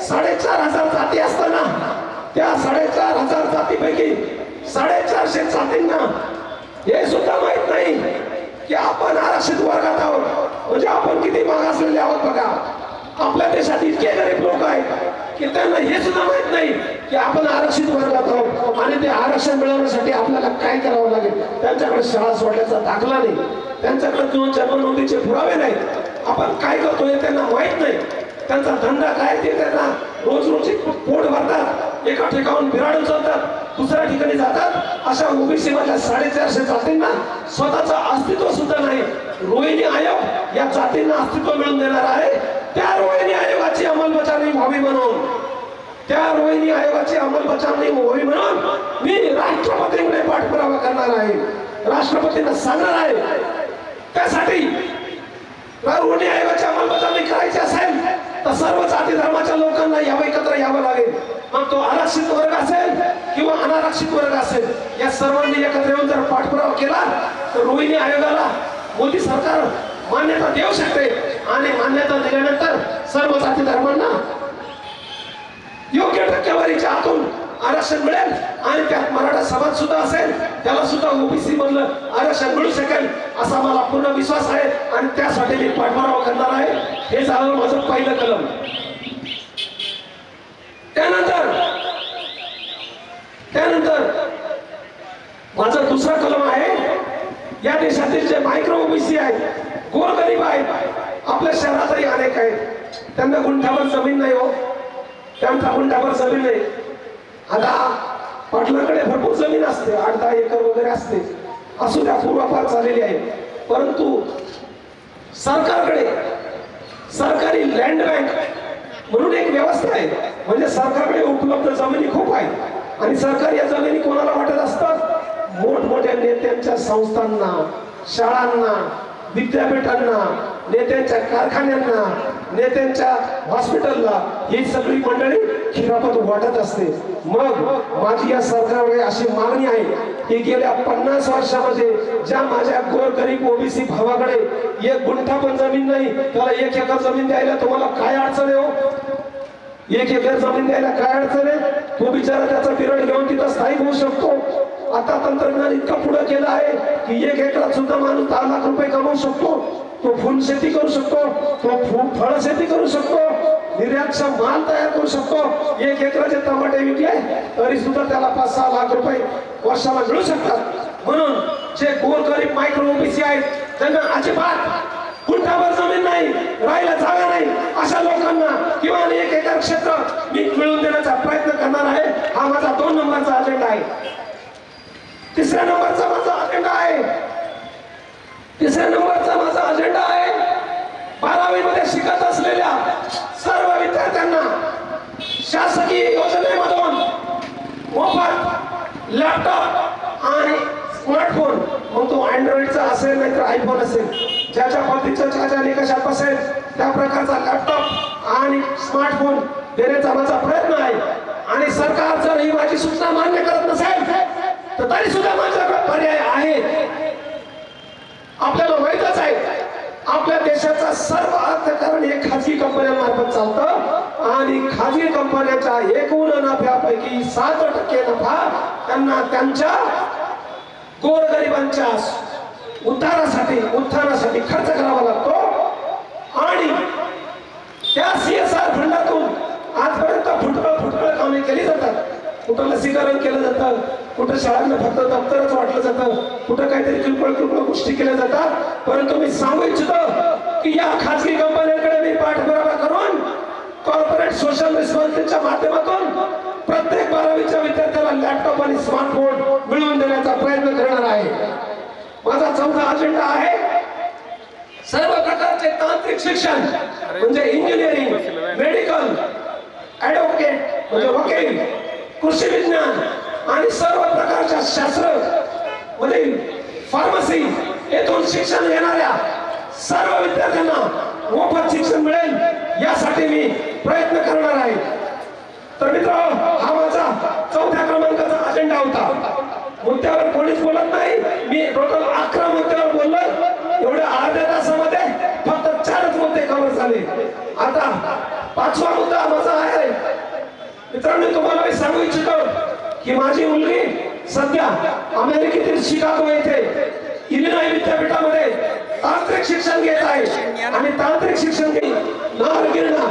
4,500 जाती असताना त्या 4,500 जातीपैकी 450 जातींना हे सुद्धा माहित नाही की आपण आरक्षित वर्गात आहोत. म्हणजे आपण किती मागासलेले आहोत बघा. आपल्या देशात इतके गरीब लोक आहेत की त्यांना हे सुद्धा माहित नाही की आपण आरक्षित वर्गात आहोत आणि ते आरक्षण मिळवण्यासाठी आपल्याला काय करावं लागेल. त्यांच्याकडे शाळा सोडण्याचा दाखला नाही, त्यांच्याकडे जन्म नोंदीचे पुरावे नाहीत. आपण काय करतोय त्यांना माहित नाही. त्यांचा धंदा काय ते त्यांना रोज पोट भरतात, एका ठिकाणून बिराडून चालतात, दुसऱ्या ठिकाणी जातात. अशा ओबीसी मधल्या 450 जातींना स्वतःचं अस्तित्व सुद्धा नाही. रोहिणी आयोग या जातींना अस्तित्व मिळवून देणार आहे. त्या रोहिणी आयोगाची अंमलबजावणी व्हावी म्हणून मी राष्ट्रपतींकडे पाठपुरावा करणार आहे, राष्ट्रपतींना सांगणार आहे. त्यासाठी रोहिणी आयोगाची अंमलबजावणी करायची असेल तर सर्व जाती धर्माच्या लोकांना एकत्र यावं लागेल. मग तो आरक्षित वर्ग असेल किंवा अनारक्षित वर्ग असेल, या सर्वांनी एकत्र येऊन जर पाठपुरावा केला तर रोहिणी आयोगाला मोदी सरकार मान्यता देऊ शकते आणि मान्यता दिल्यानंतर सर्व जाती धर्मांना योग्य टक्केवारीच्या आतून आरक्षण मिळेल आणि त्यात मराठा समाज सुद्धा असेल, त्याला सुद्धा ओबीसी मधलं आरक्षण मिळू शकेल असा मला पूर्ण विश्वास आहे आणि त्यासाठी मी पाठपुरावा करणार आहे. हे झालं माझं पहिलं कलम. त्यानंतर माझं दुसरा कलम आहे, या देशातील जे मायक्रो ओबीसी आहेत, गोरगरीब आहेत, आपल्या शहरातही अनेक आहेत, त्यांना गुंठावर जमीन नाही हो, त्यांचा गुंठावर जमीन नाही. आता पाटलाकडे भरपूर जमीन असते, 8-10 एकर वगैरे असते, असू द्या, पूर्वापार चाललेली आहे. परंतु सरकारकडे सरकारी लँड बँक म्हणून एक व्यवस्था आहे. म्हणजे सरकारकडे उपलब्ध जमिनी खूप आहेत आणि सरकार या जमिनी कोणाला वाटत असतात? मोठमोठ्या नेत्यांच्या संस्थांना, शाळांना, विद्यापीठांना, नेत्यांच्या कारखान्यांना, नेत्यांच्या हॉस्पिटलला ही सगळी मंडळी खिरापत वाटत असते. मग माझी या सरकारकडे अशी मागणी आहे की गेल्या 50 वर्षामध्ये ज्या माझ्या गोरगरीब ओबीसी भावाकडे 1 गुंठा पण जमीन नाही, त्याला 1 एकर जमीन द्यायला तुम्हाला काय अडचण आहे हो? 1 एकर जमीन द्यायला काय अडचण आहे? तो बिचारा त्याचा पिरियड घेऊन तिथं स्थायिक होऊ शकतो. आता तंत्रज्ञान इतकं पुढे केलं आहे की 1 एकरात सुद्धा माणूस 10 लाख रुपये कमवू शकतो. तो फुल शेती करू शकतो, तो फळ शेती करू शकतो, निर्यातचा माल तयार करू शकतो. 1 एकराचे टमाटे विकले तरी सुद्धा त्याला 5-6 लाख रुपये वर्षाला मिळू शकतात. म्हणून जे गोरगरीब मायक्रो ओबीसी आहेत त्यांना अजिबात गुंठाभर जमीन नाही, राहायला जागा नाही, अशा लोकांना किमान 1 एकर क्षेत्र मी मिळवून देण्याचा प्रयत्न करणार आहे. हा माझा 2 नंबरचा अजेंडा आहे. 3ऱ्या नंबरचा माझा अजेंडा आहे. 3ऱ्या नंबरचा माझा अजेंडा आहे 12वी मध्ये शिकत असलेल्या सर्व विद्यार्थ्यांना शासकीय योजनेमधून मोफत लॅपटॉप आणि स्मार्टफोन, मग तो अँड्रॉइडचा असेल नाहीतर आयफोन असेल, ज्याच्या पद्धतीच्या ज्याच्या निकषात बसेल त्या प्रकारचा लॅपटॉप आणि स्मार्टफोन देण्याचा माझा प्रयत्न आहे. आणि सरकार जर ही माझी सूचना मान्य करत नसेल तर तरी सुद्धा माझ्याकडे पर्याय आहे. आपल्याला माहितच आहे आपल्या देशाचा सर्व अर्थकारण हे खाजगी कंपन्यांमार्फत चालतं आणि खाजगी कंपन्यांच्या एकूण नफ्यापैकी 7% नफा त्यांना त्यांच्या गोरगरिबांच्या उत्थानासाठी खर्च करावा लागतो. आणि त्या CSR फंडातून आजपर्यंत फुटकळ कामे केली जातात. कुठं लसीकरण केलं जातं, कुठं शाळांना फक्त दप्तरच वाटलं जातं, कुठं काहीतरी किरकोळ गोष्टी केल्या जातात. परंतु मी सांगू इच्छितो की या खाजगी कंपन्यांकडे मी पाठपुरावा करून कॉर्पोरेट सोशल रिस्पॉन्सिबिलिटीच्या माध्यमातून प्रत्येक 12वीच्या विद्यार्थ्याला लॅपटॉप आणि स्मार्टफोन मिळवून देण्याचा प्रयत्न करणार आहे. माझा 4था अजेंडा आहे सर्व प्रकारचे तांत्रिक शिक्षण म्हणजे इंजिनिअरिंग, मेडिकल, ॲडव्होकेट म्हणजे वकील, कृषी विज्ञान आणि सर्व प्रकारच्या शास्त्र मध्ये फार्मसी येथून शिक्षण घेणाऱ्या सर्व विद्यार्थ्यांना मोफत शिक्षण मिळेल यासाठी मी प्रयत्न करणार आहे. तर मित्रांनो, हा माझा 4थ्या क्रमांकाचा अजेंडा होता. मुद्द्यावर कोणीच बोलत नाही. मी टोटल 11 मुद्द्यावर बोललो. एवढ्या अर्ध्या तासामध्ये फक्त 4च मुद्दे कव्हर झाले. आता 5वा मुद्दा माझा आहे. मित्रांनो, तुम्हाला मी सांगू इच्छितो की माझी मुलगी सध्या अमेरिकेतील शिकागो येथे इलिनॉय विद्यापीठामध्ये तांत्रिक शिक्षण घेत आहे. आणि तांत्रिक शिक्षण नार गिरणा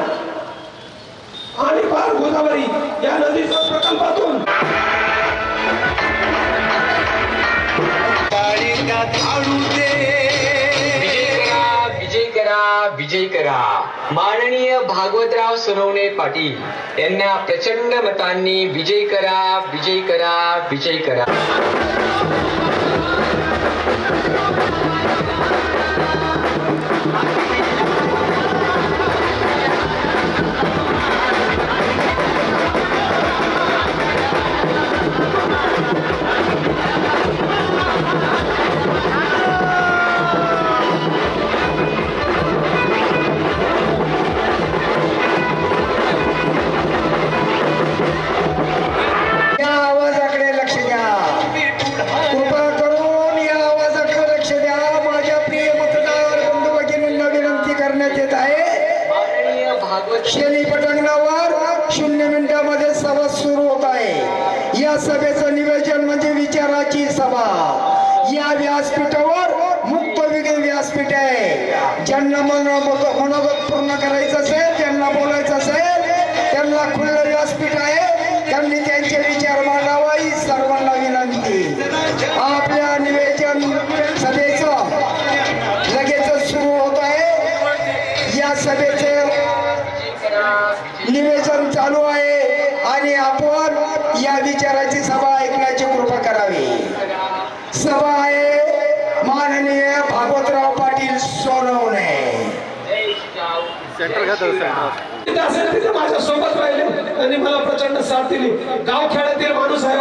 आणि पार गोदावरी या नदीच्या प्रकल्पातून विजय करा. माननीय भागवतराव सोनवणे पाटील यांना प्रचंड मतांनी विजय करा, विजय करा, विजय करा. शेली पटांगणावर 0 मिनिटांमध्ये सभा सुरू होत आहे. या सभेचं नियोजन म्हणजे विचाराची सभा. या व्यासपीठावर मुक्त विजय व्यासपीठ आहे. ज्यांना मनोगत पूर्ण करायचं असेल, ज्यांना बोलायचं असेल, त्यांना खुलं व्यासपीठ आहे. त्यांनी त्यांचे विचार मांडावा ही सर्वांना विनंती. आपल्या निवेदन सभेचं लगेच सुरू होत आहे. या सभेचे निवेदन चालू आहे आणि आपण या विचाराची सभा ऐकण्याची कृपा करावी. सभा आहे माननीय भागवतराव पाटील सोनवणे. माझ्या सोबत राहिले त्यांनी मला प्रचंड साथ दिली. गाव खेड्यातील माणूस आहे,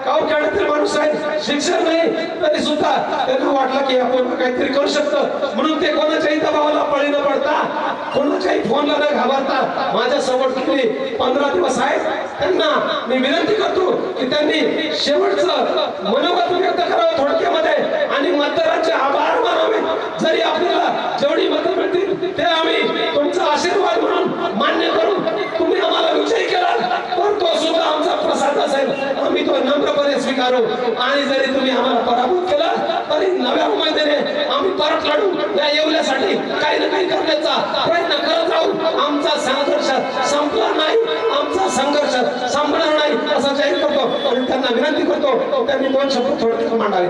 गाव खेड्यातील माणूस आहे, शिक्षण नाही तरी सुद्धा त्यांना वाटलं की आपण काहीतरी करू शकतो. म्हणून ते कोणाच्याही दबावाला बळी न पडता कोणाच्याही फोनला न घाबरता माझ्या समोर किती 15 दिवस आहेत त्यांना मी विनंती करतो की त्यांनी शेवटचं मनोगत व्यक्त करावं थोडक्यामध्ये आणि मतदारांचे आभार मानावे. जरी आपल्याला जेवढी मतं मिळतील ते आम्ही तुमचा आशीर्वाद म्हणून मान्य करून तुम्ही आम्हाला विजयी केला तर तो सुद्धा आमचा प्रसाद असेल, आम्ही तो नम्रपणे स्वीकारू. आणि जरी तुम्ही आम्हाला पराभूत केला तरी नव्या उमेदीने आम्ही परत लढू. या येवल्यासाठी काही ना काही करण्याचा प्रयत्न करत राहू. आमचा संघर्ष संपला नाही, आमचा संघर्ष संपणार नाही असं जाहीर करतो आणि त्यांना विनंती करतो त्यांनी 2 शब्द थोडक्यात मांडावे.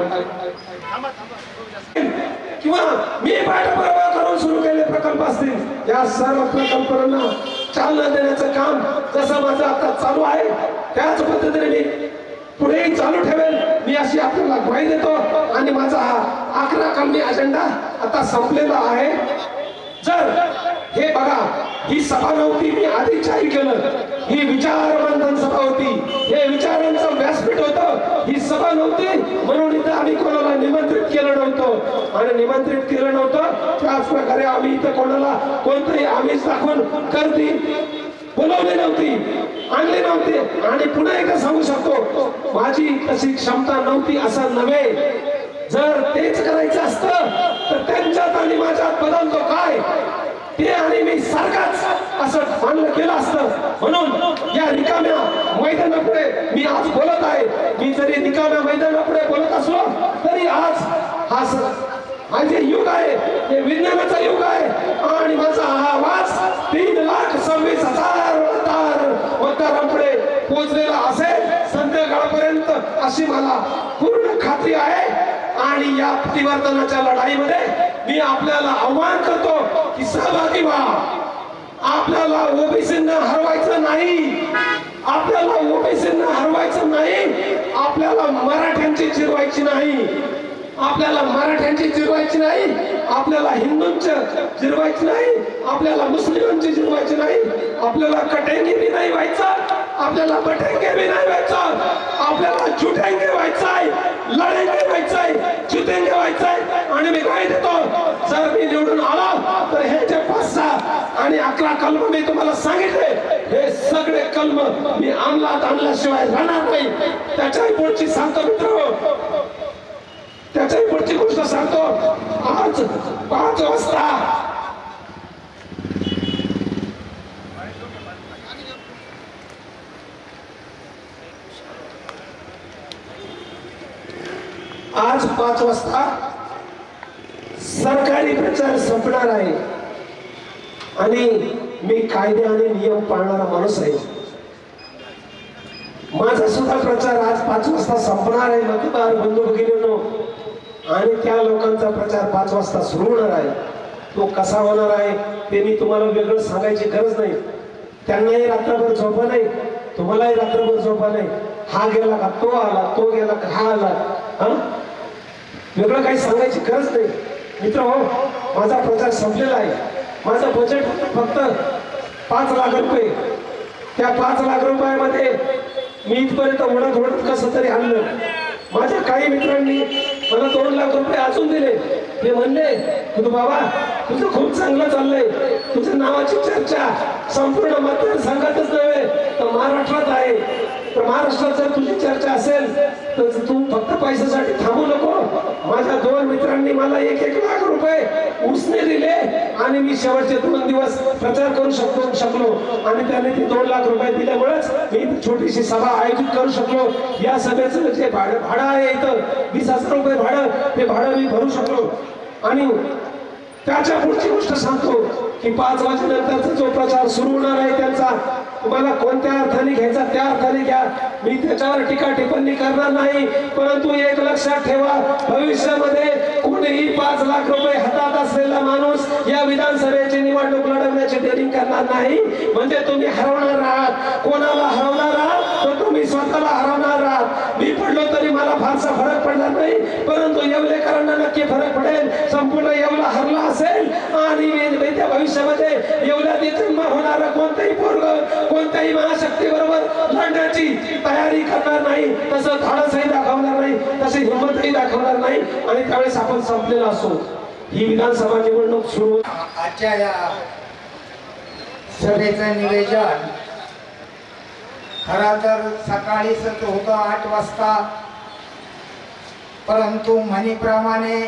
किंवा मी पाठपुरावा करून सुरू केलेले प्रकल्प असतील या सर्व प्रकल्पांना चालना देण्याचं काम जसं माझं आता चालू आहे त्याच पद्धतीने मी पुढेही चालू ठेवेल. मी अशी आपल्याला ग्वाही देतो आणि माझा हा 11 कलमी अजेंडा आता संपलेला आहे. जर हे बघा ही सभा नव्हती, मी आधी जाहीर केलं, ही विचार मंथन सभा होती, हे विचारांचं व्यासपीठ होतं, ही सभा नव्हती म्हणून इथं आम्ही कोणाला निमंत्रित केलं नव्हतं आणि निमंत्रित केलं नव्हतं त्याच प्रकारे आम्ही इथं कोणाला कोणतंही आमिष दाखवून गर्दी बोलवली नव्हती, आणली नव्हती. आणि पुन्हा एकदा सांगू शकतो माझी तशी क्षमता नव्हती असं नव्हे. जर तेच करायचं असतं तर त्यांच्यात आणि माझ्यात बदलतो काय ते आणि मी सारखाच असं मानलं गेलं असतं. म्हणून या रिकाम्या मैदानापुढे मी आज बोलत आहे. मी जरी रिकाम्या मैदानापुढे बोलत असलो तरी आज हा जे युग आहे हे विज्ञानाचा युग आहे आणि माझा हा आवाज 3,26,000 मतदारांपुढे पोहोचलेला असेल संध्याकाळपर्यंत अशी मला पूर्ण खात्री आहे. आणि या परिवर्तनाच्या लढाईमध्ये मी आपल्याला आव्हान करतो की सहभागी व्हा. आपल्याला ओबीसींना हरवायचं नाही, आपल्याला ओबीसींना हरवायचं नाही, आपल्याला मराठ्यांची जिरवायची नाही, आपल्याला मराठ्यांची जिरवायची नाही, आपल्याला हिंदूंची जिरवायची नाही, आपल्याला मुस्लिमांची जिरवायची नाही, आपल्याला कटेंगे भी नाही व्हायचं, आपल्याला बटेंगे भी नाही व्हायचं, आपल्याला झुटेंगे व्हायचंय, लढेंगे व्हायचंय, जितेंगे व्हायचंय. आणि मी काय देतो जर मी निवडून आलो तर हे जे 5-6 आणि 11 कलम मी तुम्हाला सांगितले हे सगळे कलम मी अंमलात आणल्याशिवाय राहणार नाही. त्याच्याही पुढची सांगतो मित्र, त्याच्याही पुढची गोष्ट सांगतो. आज 5 वाजता आज 5 वाजता सरकारी प्रचार संपणार आहे आणि मी कायदे आणि नियम पाळणारा माणूस आहे. माझा सुद्धा प्रचार आज 5 वाजता संपणार आहे मतदार बंधू भगिनींनो. आणि त्या लोकांचा प्रचार 5 वाजता सुरू होणार आहे. तो कसा होणार आहे ते मी तुम्हाला वेगळं सांगायची गरज नाही. त्यांनाही रात्रभर झोपा नाही, तुम्हालाही रात्रभर झोपा नाही. हा गेला का तो आला, तो गेला का हा आला, वेगळं काही सांगायची गरज नाही. मित्र हो, माझा प्रचार संपलेला आहे. माझं बजेट फक्त 5 लाख रुपये. त्या 5 लाख रुपयामध्ये मी इथपर्यंत ओढत कसं तरी आणलं. माझ्या काही मित्रांनी मला 2 लाख रुपये अजून दिले. ते म्हणले तू बाबा तुझं खूप चांगलं चाललंय, तुझ्या नावाची चर्चा संपूर्ण मतदारसंघातच नव्हे तर महाराष्ट्रात आहे. तर महाराष्ट्रात जर तुझी चर्चा असेल तर तू फक्त पैशासाठी थांबू नको. माझ्या 2 मित्रांनी मला 1-1 लाख रुपये उसने दिले आणि मी शेवटचे 2 दिवस प्रचार करू शकलो आणि त्याने ते 2 लाख रुपये दिल्यामुळेच मी छोटीशी सभा आयोजित करू शकलो. या सभेचं जे भाडं आहे इथं 20,000 रुपये भाडं, ते भाडं मी भरू शकलो. आणि त्याच्या पुढची गोष्ट सांगतो की 5 वाजेनंतरचा जो प्रचार सुरू होणार आहे त्यांचा तुम्हाला कोणत्या अर्थाने घ्यायचा त्या अर्थाने घ्या. मी त्याच्यावर टीका टिप्पणी करणार नाही. परंतु एक लक्षात ठेवा, भविष्यामध्ये कोणीही 5 लाख रुपये हातात असलेला माणूस या विधानसभेची निवडणूक लढवण्याची डेअरिंग करणार नाही. म्हणजे तुम्ही हरवणार आहात. कोणाला हरवणार आहात तर तुम्ही स्वतःला हरवणार आहात. मी पडलो तरी मला फारसा फरक पडणार नाही, परंतु येवलेकरांना नक्की फरक पडेल. संपूर्ण येवला हरला असेल आणि त्या भविष्यामध्ये येवल्यात जन्म होणारा कोणताही पोरग कोणत्याही महाशक्ती बरोबर लढण्याची तयारी करणार नाही, तसं धाडसही दाखवणार नाही, तशी हिंमतही दाखवणार नाही. आणि त्यावेळेस आपण संपलेला असो. ही विधानसभा निवडणूक सुरू आजच्या या सभेचं निवेदन खरा तर सकाळीच होतं 8 वाजता, परंतु म्हणीप्रमाणे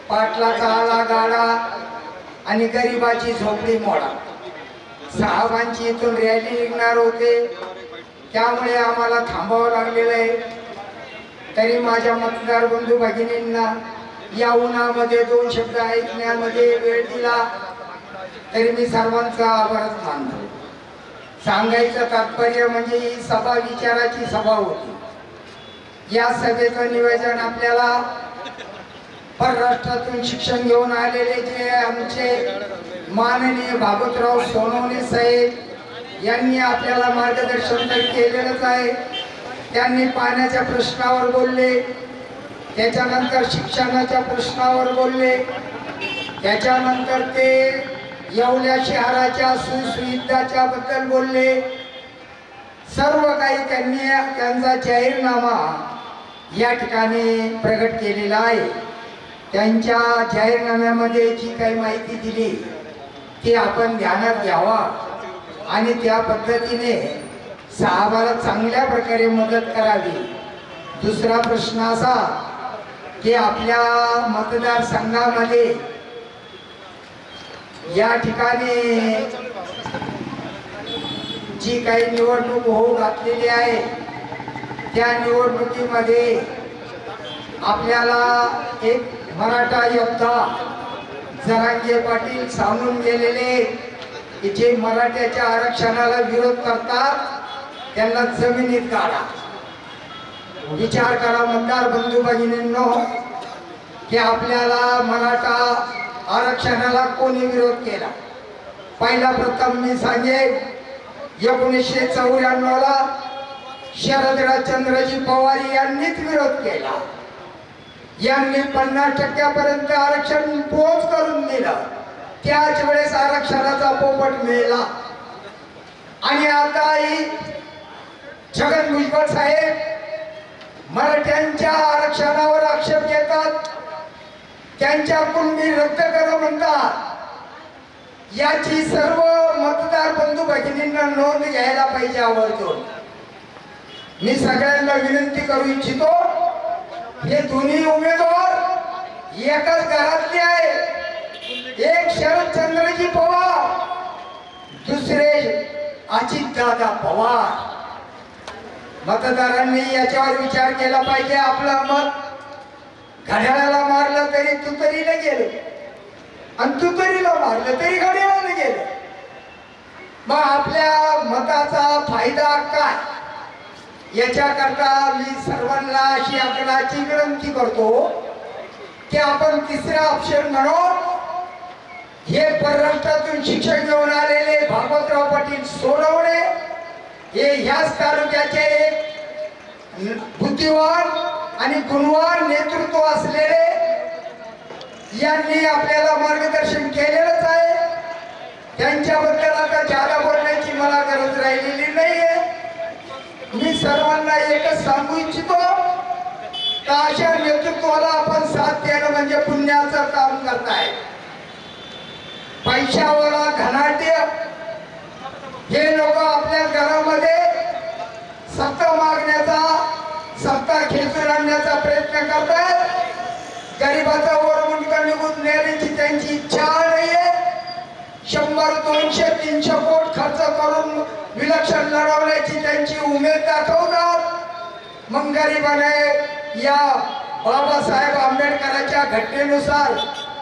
पाटलाचा आला गाडा आणि गरिबाची झोपडी मोडा. साहेबांची इथून रॅली निघणार होते, त्यामुळे आम्हाला थांबावं लागलेलं आहे. तरी माझ्या मतदार बंधू भगिनींना या उन्हामध्ये 2 शब्द ऐकण्यामध्ये वेळ दिला, तरी मी सर्वांचा आभारच मानतो. सांगायचं तात्पर्य म्हणजे ही सभा विचाराची सभा होती. या सभेचं नियोजन आपल्याला परराष्ट्रातून शिक्षण घेऊन आलेले जे आमचे माननीय भागवतराव सोनवणे साहेब यांनी आपल्याला मार्गदर्शन तर केलेलंच आहे. त्यांनी पाण्याच्या प्रश्नावर बोलले, त्याच्यानंतर शिक्षणाच्या प्रश्नावर बोलले, त्याच्यानंतर ते येवल्या शहराच्या सुसुविधाच्या बद्दल बोलले. सर्व काही त्यांनी त्यांचा जाहीरनामा या ठिकाणी प्रगट केलेला आहे. त्यांच्या जाहीरनाम्यामध्ये जी काही माहिती दिली ती आपण ध्यानात घ्यावा आणि त्या पद्धतीने साहेबाला चांगल्या प्रकारे मदत करावी. दुसरा प्रश्न असा की आपल्या मतदारसंघामध्ये या ठिकाणी जी काही निवडणूक होऊ घातलेली आहे त्या निवडणुकीमध्ये आपल्याला एक मराठा योद्धा जरांगे पाटील सांगून गेलेले की जे मराठ्याच्या आरक्षणाला विरोध करतात त्यांना जमिनीत काढा. विचार करा मतदार बंधू भगिनींनो की आपल्याला मराठा आरक्षणाला कोणी विरोध केला. पहिला प्रथम मी सांगेन 1994 ला शरदचंद्रजी पवार यांनीच विरोध केला. यांनी 50% आरक्षण पोच करून दिलं. त्याच वेळेस आरक्षणाचा पोपट मिळाला. आणि आताही छगन भुजबळ साहेब मराठ्यांच्या आरक्षणावर आक्षेप घेतात, त्यांच्या कुणबी रद्द करा म्हणतात. याची सर्व मतदार बंधू भगिनींना नोंद घ्यायला पाहिजे आवर्जून. मी सगळ्यांना विनंती करू इच्छितो, हे दोन्ही उमेदवार एकाच घरातले आहे. एक शरदचंद्रजी पवार, दुसरे अजितदादा पवार. मतदारांनी याच्यावर विचार केला पाहिजे. आपलं मत घड्याळाला मारलं तरी तुतरीला गेलं आणि तुतरीला मारलं तरी घड्याळाला गेलं. मग आपल्या मताचा फायदा काय? याच्याकरता मी सर्वांना अशी आग्रहाची विनंती करतो की आपण तिसरा ऑप्शन म्हणून हे परराष्ट्रातून शिक्षण घेऊन आलेले भागवतराव पाटील सोनवणे हे ह्याच तालुक्याचे एक बुद्धिवान आणि गुणवान नेतृत्व असलेले यांनी आपल्याला मार्गदर्शन केलेलंच आहे. त्यांच्याबद्दल आता जादा बोलण्याची मला गरज राहिलेली नाहीये. मी सर्वांना एकच सांगू इच्छितो का अशा नेतृत्वाला आपण साथ देणं म्हणजे पुण्याचं काम करताय. पैशावाला धनाढ्य हे लोक आपल्या घरामध्ये सत्ता मागण्याचा, सत्ता खेचून आणण्याचा प्रयत्न करतात. गरिबाचा वरमुंडका निघून नेण्याची त्यांची इच्छा नाहीये. 100, 200, 300 कोटी खर्च करून विलक्षण लढवण्याची त्यांची उमेद दाखवतात. मग गरिबाने या बाबासाहेब आंबेडकरांच्या घटनेनुसार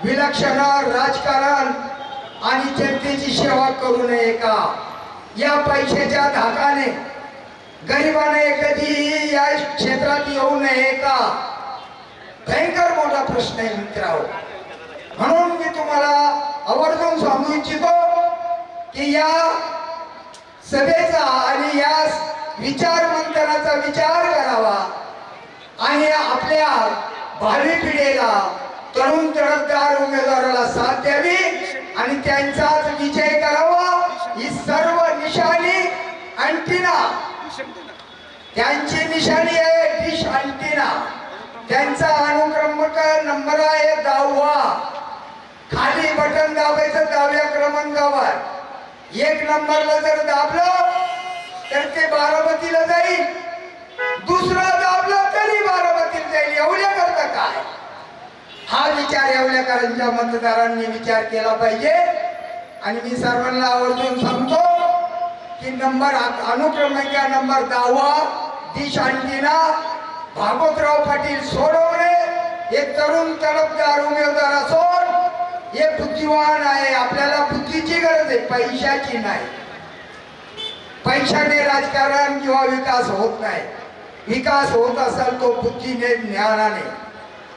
विलक्षण राजकारण आणि जनतेची सेवा करू नये का? या पैशाच्या धाकाने गरिबाने कधी या क्षेत्रात येऊ नये का? भयंकर मोठा प्रश्न आहे मित्रांनो. म्हणून मी तुम्हाला आवर्जून सांगू इच्छितो की या सभेचा आणि या विचार मंथनाचा विचार करावा आणि आपल्या भावी पिढीला तरुण तडफदार उमेदवाराला साथ द्यावी आणि त्यांचाच विजय करावा. ही सर्व निशाणी अँटिना, त्यांची निशाणी आहे डिश अँटिना. त्यांचा अनुक्रमांक नंबर आहे 10वा. खाली बटन दाबायचं 10व्या क्रमांकावर एक नंबरला जर दाबलं तर ते बारामतीला जाईल, दुसरा दाबलं तरी बारामतीला जाईल. एवढ्या करता काय? हा विचार येवल्याकरांच्या मतदारांनी विचार केला पाहिजे. आणि मी सर्वांना आवर्जून सांगतो की नंबर अनुक्रमांक नंबर 10 दिश अंटिना भागवतराव पाटील सोडवणे हे तरुण तडफदार उमेदवार असून हे बुद्धिवान आहे. आपल्याला बुद्धीची गरज आहे, पैशाची नाही. पैशाने राजकारण किंवा विकास होत नाही. विकास होत असेल तो बुद्धीने, ज्ञानाने.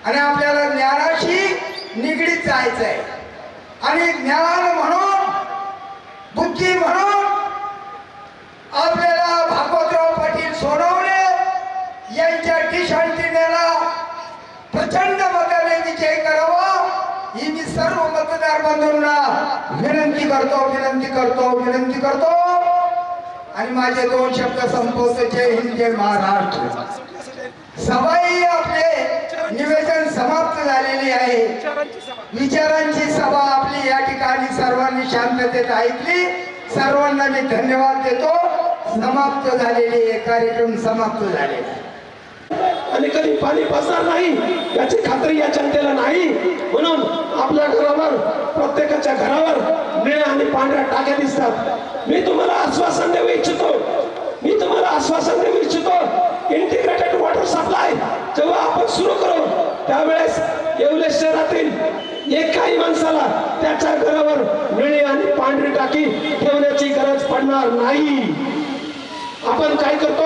आणि आपल्याला ज्ञानाशी निगडीत जायचं आहे. आणि ज्ञान म्हणून, बुद्धी म्हणून आपल्याला भागवतराव पाटील सोनवणे यांच्या दिश अंटिनेला प्रचंड मताने विजय करावा ही मी सर्व मतदार बंधूंना विनंती करतो. आणि माझे 2 शब्द संपवतो. जय हिंद, जय महाराष्ट्र. सभाही आपले निवेदन समाप्त झालेली आहे. विचारांची सभा आपली या ठिकाणी सर्वांनी शांततेत ऐकली. सर्वांना मी धन्यवाद देतो. समाप्त झालेली कार्यक्रम समाप्त झालेला. आणि कधी पाणी पाजणार नाही याची खात्री या जनतेला नाही. म्हणून आपल्या घरावर, प्रत्येकाच्या घरावर निळ्या आणि पांढऱ्या टाक्या दिसतात. मी तुम्हाला आश्वासन देऊ इच्छितो इंटिग्रेटेड वॉटर सप्लाय जेव्हा आपण सुरू करू त्यावेळेस येवले शहरातील एकाही माणसाला त्याच्या घरावर निळी आणि पांढरी टाकी ठेवण्याची गरज पडणार नाही. आपण काय करतो,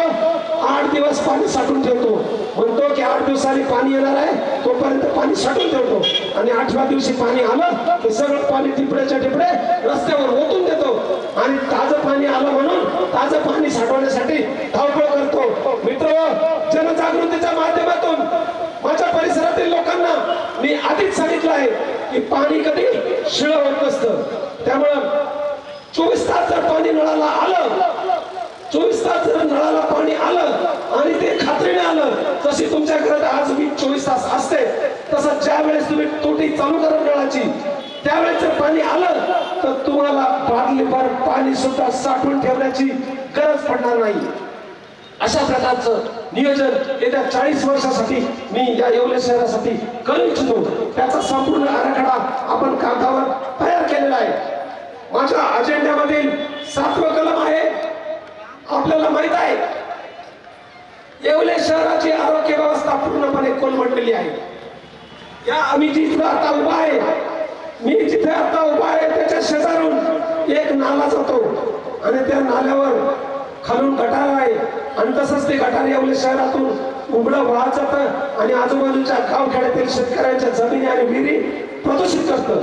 8 दिवस पाणी साठवून ठेवतो. म्हणतो की 8 दिवसांनी पाणी येणार आहे, तोपर्यंत पाणी साठवून ठेवतो. आणि 8व्या दिवशी पाणी आलं की सगळं पाणी टिपड्याच्या टिपडे रस्त्यावर ओतून देतो. आणि ताजं पाणी आलं म्हणून ताजं पाणी साठवण्यासाठी धावपळ करतो. मित्र, जनजागृतीच्या माध्यमातून माझ्या परिसरातील लोकांना मी आधीच सांगितलं आहे की पाणी कधी शिळं होत नसतं. त्यामुळं 24 तास जर पाणी नळाला आलं, 24 तास जर नळाला पाणी आलं आणि ते खात्रीने आलं, जशी तुमच्या घरात आज मी 24 तास असते, तसं ज्या वेळेस तुम्ही टोटी चालू करा नळाची, त्यावेळेस जर पाणी आलं तर तुम्हाला बादलीभर पाणी सुद्धा साठवून ठेवण्याची गरज पडणार नाही. अशा प्रकारचं नियोजन येत्या 40 वर्षासाठी मी या येवले शहरासाठी करू इच्छितो. त्याचा संपूर्ण आराखडा आपण कागदावर तयार केलेला आहे. माझ्या अजेंड्यामधील 7वं कलम आहे. आपल्याला माहित आहे येवले शहराची आरोग्य व्यवस्था पूर्णपणे कोलमडलेली आहे. मी जिथे आता उभा आहे त्याच्या शेजारून एक नाला जातो आणि त्या नाल्यावर खालून गटार आहे. आणि तसंच ते गटार येवले शहरातून उघडं वाहत जातं आणि आजूबाजूच्या गावखेड्यातील शेतकऱ्यांच्या जमिनी आणि विहिरी प्रदूषित करतं.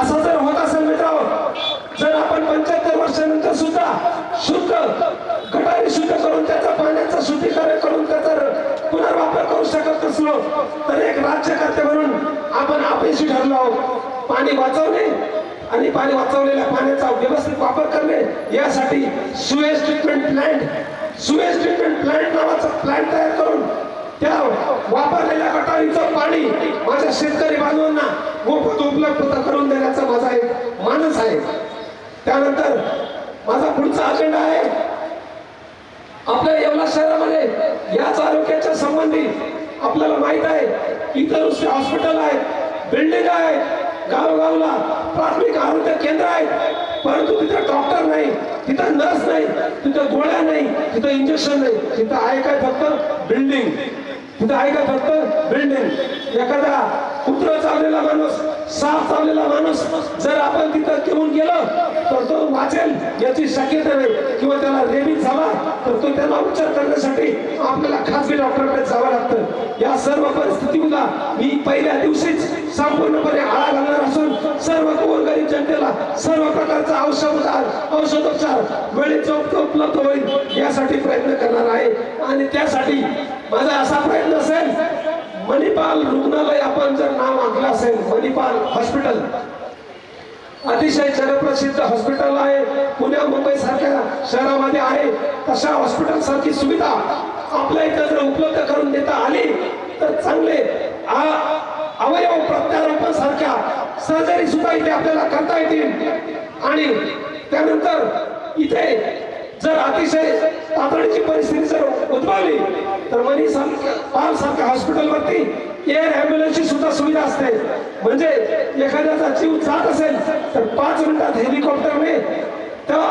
असं जर होत असेल मित्रांनो, जर आपण 75 वर्षानंतर सुद्धा शुद्ध गटारी शुद्ध करून त्याचा पाण्याचं शुद्धीकरण करून त्याचा पुनर्वापर करू शकत नसलो तर एक राज्यकर्ते म्हणून आपण अपयशी ठरलो आहोत. पाणी वाचवणे आणि पाणी वाचवलेल्या पाण्याचा व्यवस्थित वापर करणे यासाठी सुएज ट्रीटमेंट प्लांट नावाचा प्लांट तयार करून त्या वापरलेल्या गटारीचं पाणी माझ्या शेतकरी बांधवांना मोफत उपलब्ध करून देण्याचा माझा एक मानस आहे. त्यानंतर माझा पुढचा अजेंडा आहे आपल्या येवला शहरामध्ये याच आरोग्याच्या संबंधी आपल्याला माहित आहे इतर नुसते हॉस्पिटल आहेत, बिल्डिंग आहेत, गावोगावला प्राथमिक आरोग्य केंद्र आहेत, परंतु तिथं डॉक्टर नाही, तिथं नर्स नाही, तिथं गोळ्या नाही, तिथं इंजेक्शन नाही. तिथं आहे काय फक्त बिल्डिंग. एखादा कुत्रा चावलेला माणूस, साप चावलेला माणूस जर आपण तिथं घेऊन गेलो तर तो वाचेल याची शक्यता नाही. किंवा त्याला रेबीज झाला तर तो त्याला उपचार करण्यासाठी आपल्याला खासगी डॉक्टरकडे जावं लागतं. या सर्व परिस्थितीला मी पहिल्या दिवशीच संपूर्णपणे आळा घालणार असून सर्व गोरगरीब जनतेला सर्व प्रकारचा औषधोपचार वेळेत उपलब्ध होईल यासाठी प्रयत्न करणार आहे. आणि त्यासाठी माझा असा प्रयत्न असेल, मणिपाल रुग्णालय आपण जर नाव ऐकलं असेल, मणिपाल हॉस्पिटल अतिशय जगप्रसिद्ध हॉस्पिटल आहे. पुण्या मुंबई सारख्या शहरामध्ये आहे. तशा हॉस्पिटल सारखी सुविधा आपल्या इथं जर उपलब्ध करून देता आली तर चांगले अवयव प्रत्यारोपण सारख्या सर्जरी सुद्धा इथे आपल्याला करता येतील. आणि त्यानंतर इथे जर अतिशय तातडीची परिस्थिती जर उद्भवली तर मनी पाल सारख्या हॉस्पिटलवरती एअर ॲम्ब्युलन्सची सुद्धा सुविधा असते. म्हणजे एखाद्याचा जीव जात असेल तर 5 मिनिटात हेलिकॉप्टरने त्या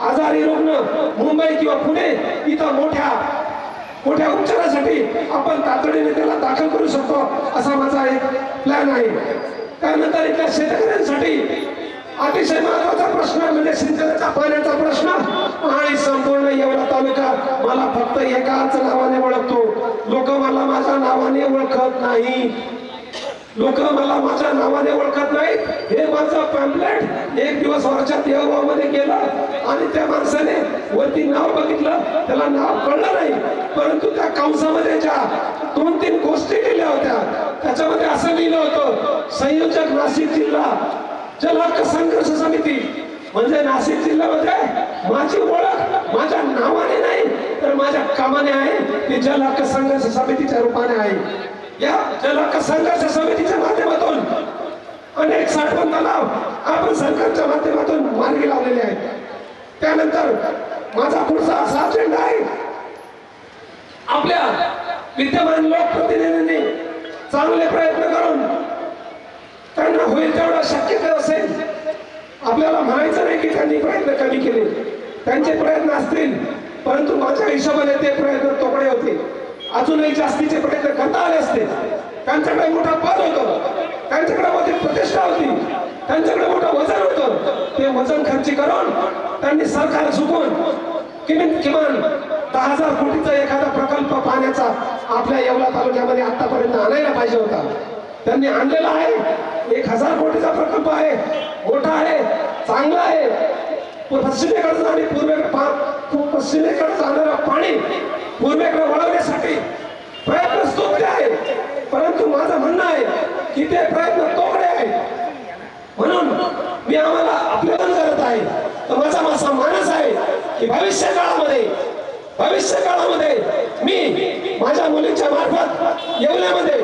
आजारी रुग्ण मुंबई किंवा पुणे इथं मोठ्या उपचारासाठी आपण तातडीने त्याला दाखल करू शकतो, असा माझा एक प्लॅन आहे. त्यानंतर इथल्या शेतकऱ्यांसाठी अतिशय महत्वाचा प्रश्न म्हणजे सिंचनाच्या पाण्याचा प्रश्न. आणि संपूर्ण येवला तालुका मला फक्त एकाच नावाने ओळखतो. लोक मला माझ्या नावाने ओळखत नाही. हे माझं पॅम्पलेट एक दिवस वरच्या देवगावमध्ये गेलं आणि त्या माणसाने वरती नाव बघितलं, त्याला नाव कळलं नाही, परंतु त्या कंसामध्ये ज्या 2-3 गोष्टी लिहिल्या होत्या त्याच्यामध्ये असं लिहिलं होतं, संयोजक नाशिक जिल्हा जल हक्क संघर्ष समिती. म्हणजे नाशिक जिल्ह्यामध्ये माझी ओळख माझ्या नावाने नाही तर माझ्या कामाने आहे. ती जल हक्क संघर्ष समितीच्या रूपाने आहे. या जल हक्क संघर्ष समितीच्या माध्यमातून अनेक साठवण तलाव आपण सरकारच्या माध्यमातून मार्गी लावलेले आहेत. त्यानंतर माझा पुढचा असा अजेंडा आहे, आपल्या विद्यमान लोकप्रतिनिधींनी चांगले प्रयत्न करून त्यांना होईल तेवढं शक्य असेल. आपल्याला म्हणायचं नाही की त्यांनी प्रयत्न कमी केले, त्यांचे प्रयत्न असतील, परंतु माझ्या हिशोबाने ते प्रयत्न तोकडे होते. अजूनही जास्तीचे प्रयत्न करता आले असते. त्यांच्याकडे मोठा पद होतं, त्यांच्याकडे मोठी प्रतिष्ठा होती, त्यांच्याकडे मोठं वजन होतं. ते वजन खर्ची करून त्यांनी सरकार चुकून किमान 10,000 कोटीचा एखादा प्रकल्प पाण्याचा आपल्या येवला तालुक्यामध्ये आतापर्यंत आणायला पाहिजे होता. त्यांनी आणलेला आहे. 1,000 कोटीचा प्रकल्प आहे, मोठा आहे, चांगला आहे. पश्चिमेकडे आणि पश्चिमेकडे जाणारं पाणी पूर्वेकडे वळवण्यासाठी प्रयत्न स्तुत्य आहे, परंतु माझं म्हणणं आहे की ते प्रयत्न तोकडे आहेत. म्हणून मी आम्हाला अभिवादन करत आहे. तर माझा मानस आहे की भविष्य काळामध्ये मी माझ्या मुलीच्या मार्फत येवल्यामध्ये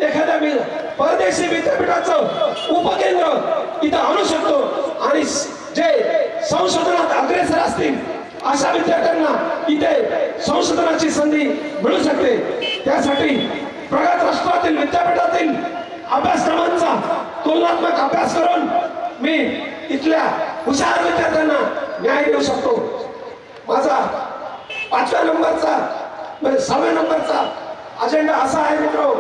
एखाद्या परदेशी विद्यापीठाचं उपकेंद्र इथं आणू शकतो आणि जे संशोधनात अग्रेसर असतील अशा विद्यार्थ्यांना इथे संशोधनाची संधी मिळू शकते. त्यासाठी प्रगत राष्ट्रातील विद्यापीठातील अभ्यासक्रमांचा तुलनात्मक अभ्यास करून मी इथल्या हुशार विद्यार्थ्यांना न्याय देऊ शकतो. माझा 5व्या नंबरचा म्हणजे 6व्या नंबरचा अजेंडा असा आहे मित्र,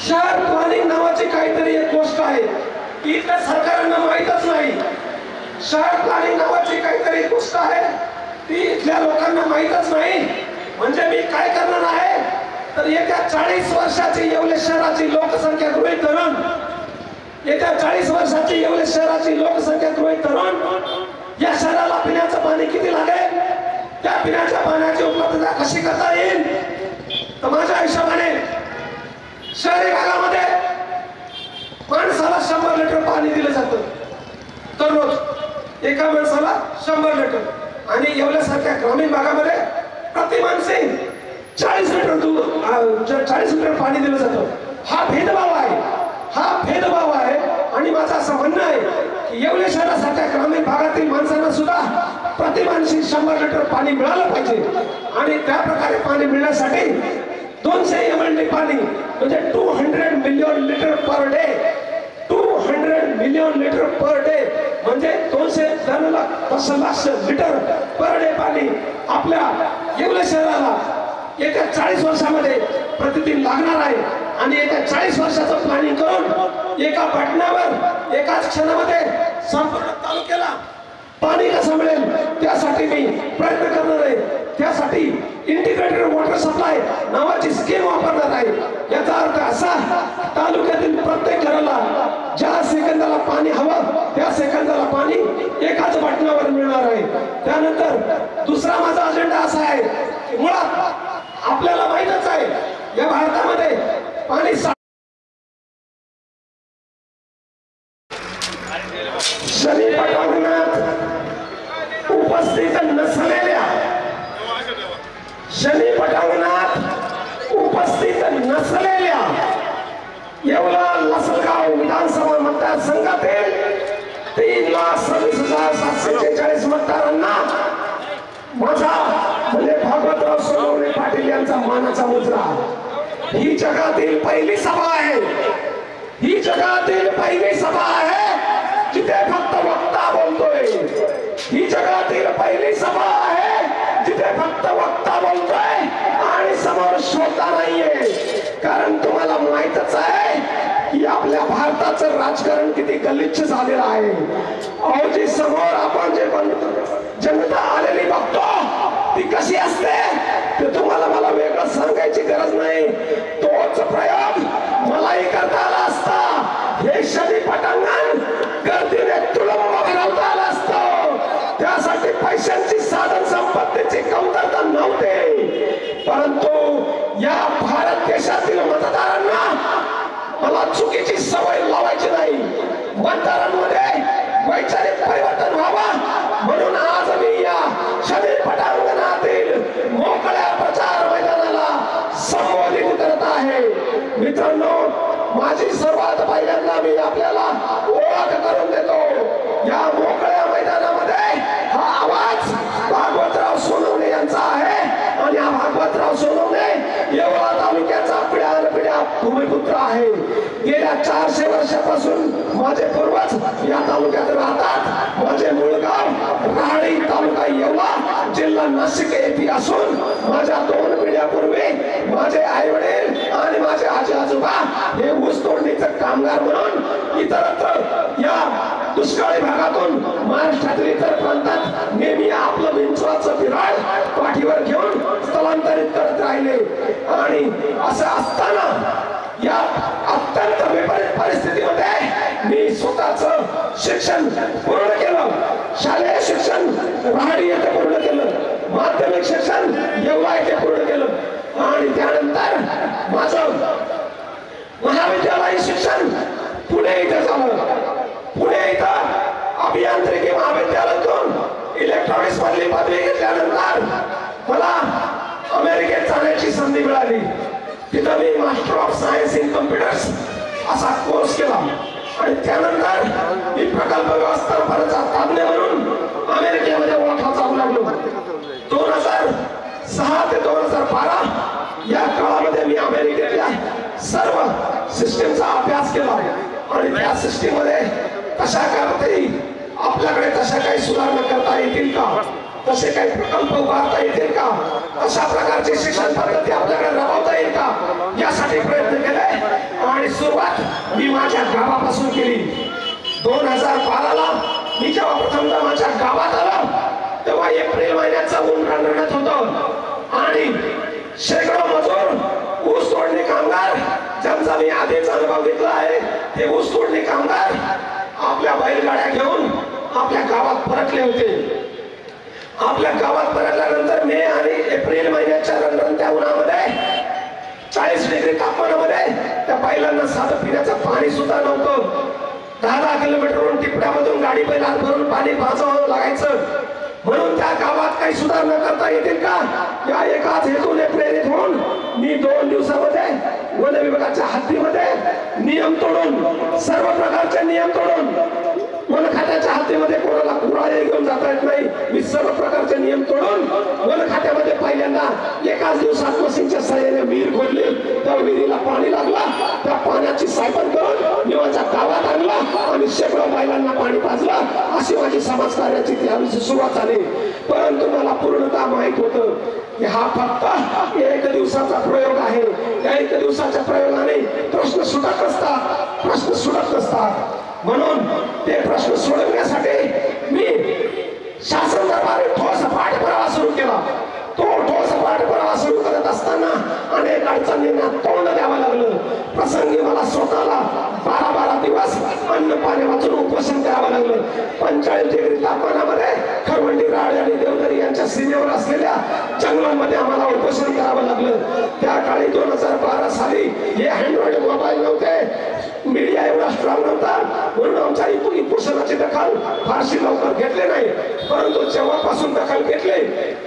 शहर प्लॅनिंग नावाची काहीतरी एक गोष्ट आहे ती इथल्या सरकारांना माहीतच नाही. शहर प्लॅनिंग नावाची काहीतरी गोष्ट आहे ती इथल्या लोकांना माहीतच नाही. म्हणजे मी काय करणार आहे तर येत्या 40 वर्षाची येवले शहराची लोकसंख्या गृहीत धरून या शहराला पिण्याचं पाणी किती लागेल, त्या पिण्याच्या पाण्याची उपलब्धता कशी करता येईल. तर माझ्या हिशोबाने शहरी भागामध्ये माणसाला 100 लिटर पाणी दिलं जातं दररोज, एका माणसाला 100 लिटर. आणि येवल्यासारख्या ग्रामीण भागामध्ये प्रति माणसे 40 लिटर दूध 40 लिटर पाणी दिलं जातं. हा भेदभाव आहे. आणि माझं असं म्हणणं आहे की येवले शहरासारख्या ग्रामीण भागातील माणसांना सुद्धा प्रति माणसी 100 लिटर पाणी मिळालं पाहिजे. आणि त्या प्रकारे पाणी मिळण्यासाठी 200 ml पाणी म्हणजे 200 million litre per day 200 million litre per day म्हणजे 200 दशलक्ष लिटर पर डे पाणी आपल्या येवले शहराला येत्या 40 वर्षामध्ये प्रतिदिन लागणार आहे. आणि येत्या 40 वर्षाचं प्लॅनिंग करून एका बटणावर एकाच क्षणामध्ये संपूर्ण तालुक्याला पाणी कसं मिळेल त्यासाठी मी प्रयत्न करणार आहे. त्यासाठी इंटिग्रेटेड वॉटर सप्लाय नावाची स्कीम वापरणार आहे. याचा अर्थ असा, तालुक्यातील प्रत्येक घराला ज्या सेकंदाला पाणी हवं त्या सेकंदाला पाणी एकाच बटणावर मिळणार आहे. त्यानंतर दुसरा माझा अजेंडा असा आहे की मुळात आपल्याला माहीतच आहे या भारतामध्ये पाणी शनी उपस्थित नसलेल्या येवला लासलगाव विधानसभा मतदारसंघातील 3,26,000 ही जगातील पहिली सभा आहे, ही जगातील पहिली सभा आहे जिथे फक्त वक्ता बोलतोय, ही जगातील पहिली सभा आहे जिथे फक्त वक्ता बोलतोय आणि समोर श्रोता नाहीये. कारण तुम्हाला माहितच आहे की आपल्या भारताचं राजकारण किती गलिच्छ झालेलं आहे. अहो जी समोर आपण जे जनता आलेली बघतो ती कशी असते ते तुम्हाला मला वेगळं सांगायची गरज नाही. तोच प्रयोग मलाही करता आला असता. हे शनी पटांगण गर्दीने तुडुंब भरवता आलं असतं. त्यासाठी पैशांची साधन संपत्तीची कमतरता नव्हते. परंतु या भारत देशातील मतदारांना मला चुकीची सवय लावायची नाही. मतदारांमध्ये वैचारिक परिवर्तन व्हावं म्हणून आज मी या शनी पटांगणातील मोकळ्या प्रचार मैदानाला संबोधित करत आहे. मित्रांनो, माझी सर्वात पहिल्यांदा मी आपल्याला ओळख करून देतो. या मोकळ्या मैदानामध्ये हा आवाज भागवतराव सोनवणे यांचा आहे आणि हा भागवतराव सोनवणे येवला तालुक्याचा पिढ्यानपिढ्या भूमिपुत्र आहे. गेल्या 400 वर्षापासून माझे पूर्वज या तालुक्यात राहतात. माझे मूळ गाव राहळी, तालुका येवला, जिल्हा नाशिक येथे असून माझ्या 2 पिढ्यापूर्वी माझे आई वडील आणि माझे आजी आजोबा हे ऊस तोडणीचं कामगार म्हणून इतरत्र या दुष्काळी भागातून महाराष्ट्रातील इतर प्रांतात नेहमी आपलं विंचवाचं बिराड पाठीवर घेऊन स्थलांतरित करत राहिले. आणि असं असताना या अत्यंत विपरीत परिस्थितीमध्ये मी स्वतःच शिक्षण पूर्ण केलं. शालेय शिक्षण राहडी येथे पूर्ण केलं, माध्यमिक शिक्षण येवला येथे पूर्ण केलं आणि त्यानंतर माझं महाविद्यालयीन शिक्षण पुणे इथे झालं. पुणे इथं अभियांत्रिकी महाविद्यालयातून इलेक्ट्रॉनिक्स मधली पदवी घेतल्यानंतर मला अमेरिकेत जाण्याची संधी मिळाली. तिथं मी master of science in computers असा कोर्स केला आणि त्यानंतर मी प्रकल्प व्यवस्थापनाचा तज्ञ म्हणून अमेरिकेमध्ये ओळखला जाऊ लागलो. 2006 ते 2012 या काळामध्ये मी अमेरिकेतल्या सर्व सिस्टीमचा अभ्यास केला आणि त्या सिस्टीम मध्ये कशा करता येईल, आपल्याकडे तशा काही सुधारणा करता येतील का, तसे काही प्रकल्प उभारता येतील का, अशा प्रकारची शिक्षण पद्धती आपल्याकडे राबवता येईल का, यासाठी प्रयत्न केले आणि सुरुवात मी माझ्या गावापासून केली. 2012ला मी जेव्हा प्रथमदा माझ्या गावात आलो तेव्हा एप्रिल महिन्याचं ऊन रणरणत होतं आणि शेकडो मजूर ऊस तोडणी कामगार, ज्यांचा मी आधीच अनुभव घेतला आहे, ते ऊस तोडणी कामगार आपल्या बैलगाड्या घेऊन आपल्या गावात परतले होते. आपल्या गावात परतल्यानंतर मे आणि एप्रिल महिन्याच्या रणरणत्या उन्हामध्ये 40 डिग्री तापमानामध्ये त्या बैलांना साधं पिण्याचं पाणी सुद्धा नव्हतं. 10 किलोमीटरवरून टिपड्यामधून गाडी बैलात भरून पाणी पाजावं लागायचं. म्हणून त्या गावात काही सुधारणा करता येतील का, या एकाच हेतूने प्रेरित होऊन मी 2 दिवसामध्ये वन विभागाच्या हद्दीमध्ये नियम तोडून, सर्व प्रकारचे नियम तोडून, वन खात्याच्या हद्दीमध्ये कोणाला कुऱ्हाडी घेऊन जाता येत नाही, मी सर्व प्रकारचे नियम तोडून वन खात्यामध्ये पहिल्यांदा एकाच दिवसात मशीनच्या सहाय्याने विहीर खोदली. त्या विहिरीला पाणी लागला, त्या पाण्याची सायपन करून मी माझ्या गावात आणला आणि शेकडो बैलांना पाणी पाजलं. अशी माझी समाजकार्याची त्यावेळी सुरुवात झाली. परंतु मला पूर्णतः माहित होतं की हा फक्त 1 दिवसाचा प्रयोग आहे. त्या 1 दिवसाच्या प्रयोगाने प्रश्न सुटत नसतात. म्हणून ते प्रश्न सोडवण्यासाठी मी शासन दरबारी ठोस पाठपुरावा सुरू केला. तो ठोस पाठपुरावा सुरू करत असताना अनेक अडचणींना तोंड द्यावं लागलं. प्रसंगी मला स्वतःला 12 दिवस अन्न पाणी वाचून उपोषण करावं लागलं. 45 डिग्री तापमानामध्ये खरवंडी, राळ आणि देवदरी यांच्या सीमेवर असलेल्या जंगलांमध्ये आम्हाला उपोषण करावं लागलं. त्या काळी 2012 साली हे अँड्रॉइड मोबाईल नव्हते, मीडिया एवढा स्ट्रॉंग नव्हता, म्हणून आमच्या उपोषणाची दखल फारशी लवकर घेतली नाही. परंतु जेव्हापासून दखल घेतली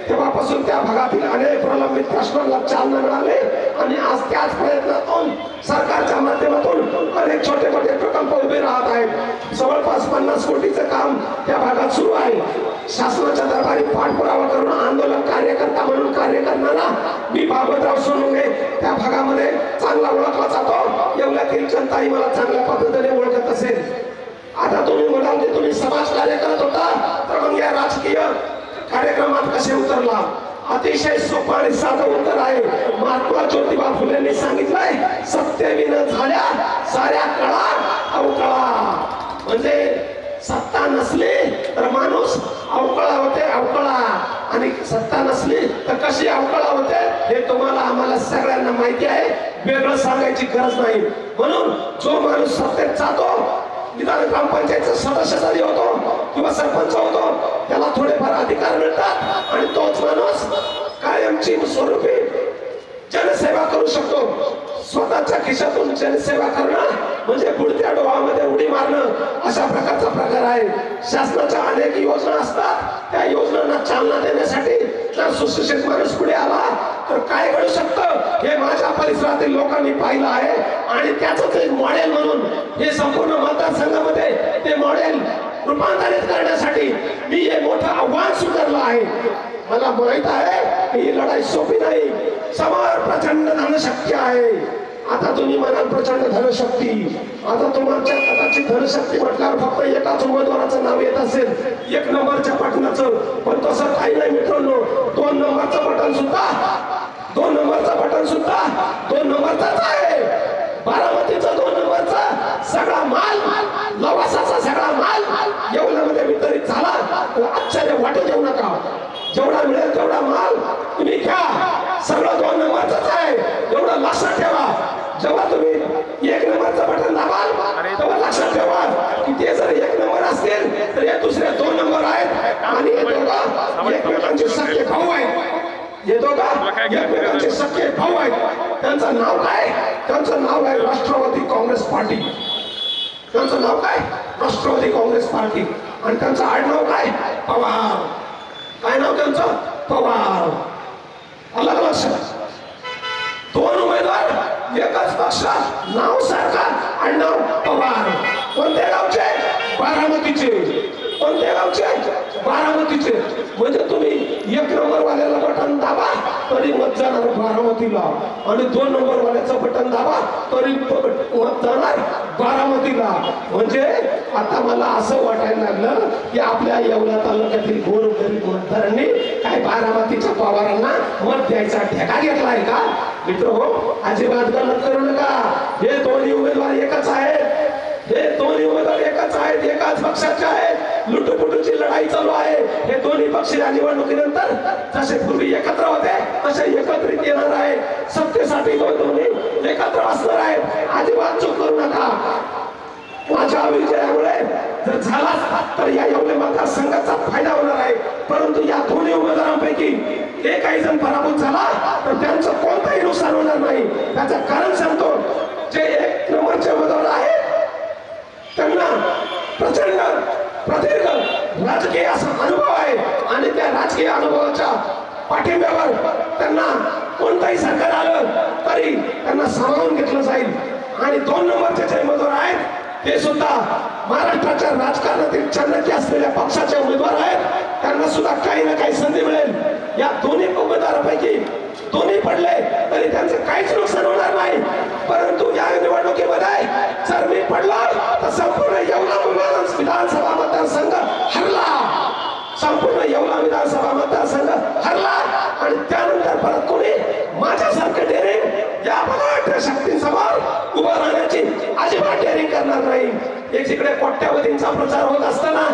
तेव्हापासून त्या भागातील अनेक प्रलंबित प्रश्नांना चालना मिळाली आणि आज त्याच प्रयत्नातून सरकारच्या माध्यमातून अनेक छोटे मोठे प्रकल्प उभे राहत आहेत. जवळपास 50 कोटीचं काम त्या भागात सुरू आहे. शासनाच्या दरबारी पाठपुरावा करून आंदोलन कार्यकर्ता म्हणून कार्य करणारा मी भागवतराव सोनवणे त्या भागामध्ये चांगला ओळखला जातो. येवल्यातील जनताही मला चांगल्या पद्धतीने ओळखत असेल. आता तुम्ही म्हणाल की तुम्ही समाज कार्य करत होता, तर मग या राजकीय कार्यक्रमात कसे उतरला? अतिशय सोपं आणि साधं उत्तर आहे. महात्मा ज्योतिबा फुलेंनी सांगितलंय, सत्यविन झाल्या साऱ्या कळा अवकळा. म्हणजे सत्ता नसली तर माणूस अवकळा होते, अवकळा. आणि सत्ता नसली तर कशी अवकळा होते हे तुम्हाला आम्हाला सगळ्यांना माहिती आहे, वेगळं सांगायची गरज नाही. म्हणून जो माणूस सत्तेत जातो, निदान ग्रामपंचायतचा सदस्य जरी होतो किंवा सरपंच होतो, त्याला थोडेफार अधिकार मिळतात आणि तोच माणूस कायमची स्वरूपी जनसेवा करू शकतो. स्वतःच्या खिशातून जनसेवा करणं म्हणजे बुडत्या डोहामध्ये उडी मारणं, अशा प्रकारचा प्रकार आहे. शासनाच्या अनेक योजना असतात, त्या योजनांना चालना देण्यासाठी जर सुशिक्षित माणूस पुढे आला तर काय घडू शकतं हे माझ्या परिसरातील लोकांनी पाहिलं आहे. आणि त्याच एक मॉडेल म्हणून हे संपूर्ण मतदारसंघामध्ये ते मॉडेल रूपांतरित करण्यासाठी मी हे मोठं आव्हान स्वीकारलं आहे. मला माहित आहे की ही लढाई सोपी नाही. समोर प्रचंड धनशक्ती आहे. आता तुम्ही म्हणाल प्रचंड धनशक्ती, आता तुमच्या कदाचित धनशक्ती म्हटल्यावर फक्त एकाच उमेदवाराचं नाव येत असेल, 1 नंबरच्या बटनाचं. पण तसं काही नाही मित्रांनो. 2 नंबरचं बटन सुद्धा 2 नंबरचाच आहे. बारामतीचा 2 नंबरचा सगळा माल, लवासाचा सगळा माल येवल्यामध्ये वितरित झाला. आश्चर्य वाटू देऊ नका. जेवढा मिळेल तेवढा माल तुम्ही घ्या. सगळं 2 नंबरचाच आहे, एवढं लक्षात ठेवा. जेव्हा तुम्ही 1 नंबरचं बटन दाबाल तेव्हा लक्षात ठेवा की ते जर 1 नंबर असतील तर हे दुसरे 2 नंबर आहेत. आणि हे दोघं एकमेकांचे सख्खे भाऊ आहेत. हे दोघं एकमेकांचे सख्खे भाऊ आहेत. त्यांचं नाव काय? त्यांचं नाव आहे राष्ट्रवादी काँग्रेस पार्टी. त्यांचं नाव काय? राष्ट्रवादी काँग्रेस पार्टी. आणि त्यांचं आडनाव काय? पवार. काय नाव त्यांचं? पवार. अलग लक्षात. 2 उमेदवार एकच पक्ष, नाव सारखा, आडनाव पवार. कोणत्या गावचे? बारामतीचे. कोणत्या गावचे? बारामतीचे. म्हणजे तुम्ही 1 नंबर वाल्याला बटन दाबा तरी मत जाणार बारामतीला, आणि 2 नंबर वाल्याचं बटन दाबा तरी मत जाणार बारामतीला. म्हणजे आता मला असं वाटायला लागलं की आपल्या येवला तालुक्यातील गोरगरीब मतदारांनी काय बारामतीच्या पवारांना मत द्यायचा ठेका घेतलाय का? मित्र हो, अजिबात गलत करू नका. हे दोन्ही उमेदवार एकच आहेत. हे दोन्ही उमेदवार एकच आहेत, एकाच पक्षाचे आहेत. लुटुपुटूची लढाई चालू आहे. हे दोन्ही पक्ष या निवडणुकीनंतर जसे पूर्वी एकत्र होते तसे एकत्रित येणार आहे. सत्तेसाठी दोन्ही एकत्र असणार आहेत. अजिबात चूक करू नका. माझ्या विजयामुळे जर झाला तर या येवले मतदारसंघाचा फायदा होणार आहे. परंतु या दोन्ही उमेदवारांपैकी एकही जण पराभूत झाला तर त्यांचं कोणतंही नुकसान होणार नाही. त्याचं कारण सांगतो. जे 1 नंबरचे उमेदवार आहेत त्यांना प्रचंड प्रदीर्घ राजकीय असा अनुभव आहे, आणि त्या राजकीय अनुभवाच्या पाठिंब्यावर त्यांना कोणताही सरकार आलं तरी त्यांना सामावून घेतलं जाईल. आणि 2 नंबरचे जे उमेदवार आहेत ते सुद्धा महाराष्ट्राच्या राजकारणातील चाणक्य असलेल्या पक्षाचे उमेदवार आहेत. त्यांना सुद्धा काही ना काही संधी मिळेल. या दोन्ही उमेदवारांपैकी दोन्ही पडले तरी त्यांचं काहीच नुकसान होणार नाही. परंतु या निवडणुकीमध्ये जर मी पडलो तर संपूर्ण येवला विधानसभा मतदारसंघ हरला. संपूर्ण येवला विधानसभा मतदारसंघ हरला. आणि त्यानंतर परत कोणी माझ्यासारखे डेअरिंग या बलाढ्य शक्तींसमोर उभं राहण्याची अजिबात डेअरिंग करणार नाही. एकीकडे कोट्यावधींचा प्रचार होत असताना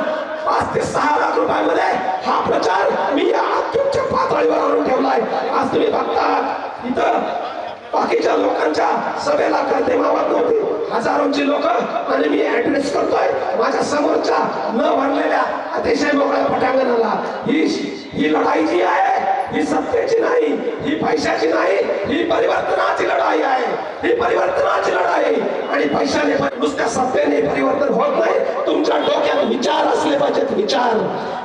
5 ते 6 लाख रुपयामध्ये हा प्रचार मी या अत्युच्च पातळीवर आणून ठेवलाय. आज तुम्ही बघता इथं बाकीच्या लोकांच्या सभेला गर्दी मावत नव्हती. हजारोंची लोक, आणि मी ऍड्रेस करतोय माझ्या समोरच्या न भरलेल्या अतिशय मोकळ्या पटांगणाला. ही लढाई जी आहे ही सत्तेची नाही, ही पैशाची नाही, ही परिवर्तनाची लढाई आहे. ही परिवर्तनाची लढाई. आणि पैशाने नुसत्या सत्तेने परिवर्तन होत नाही. तुमच्या डोक्यात विचार असले पाहिजेत.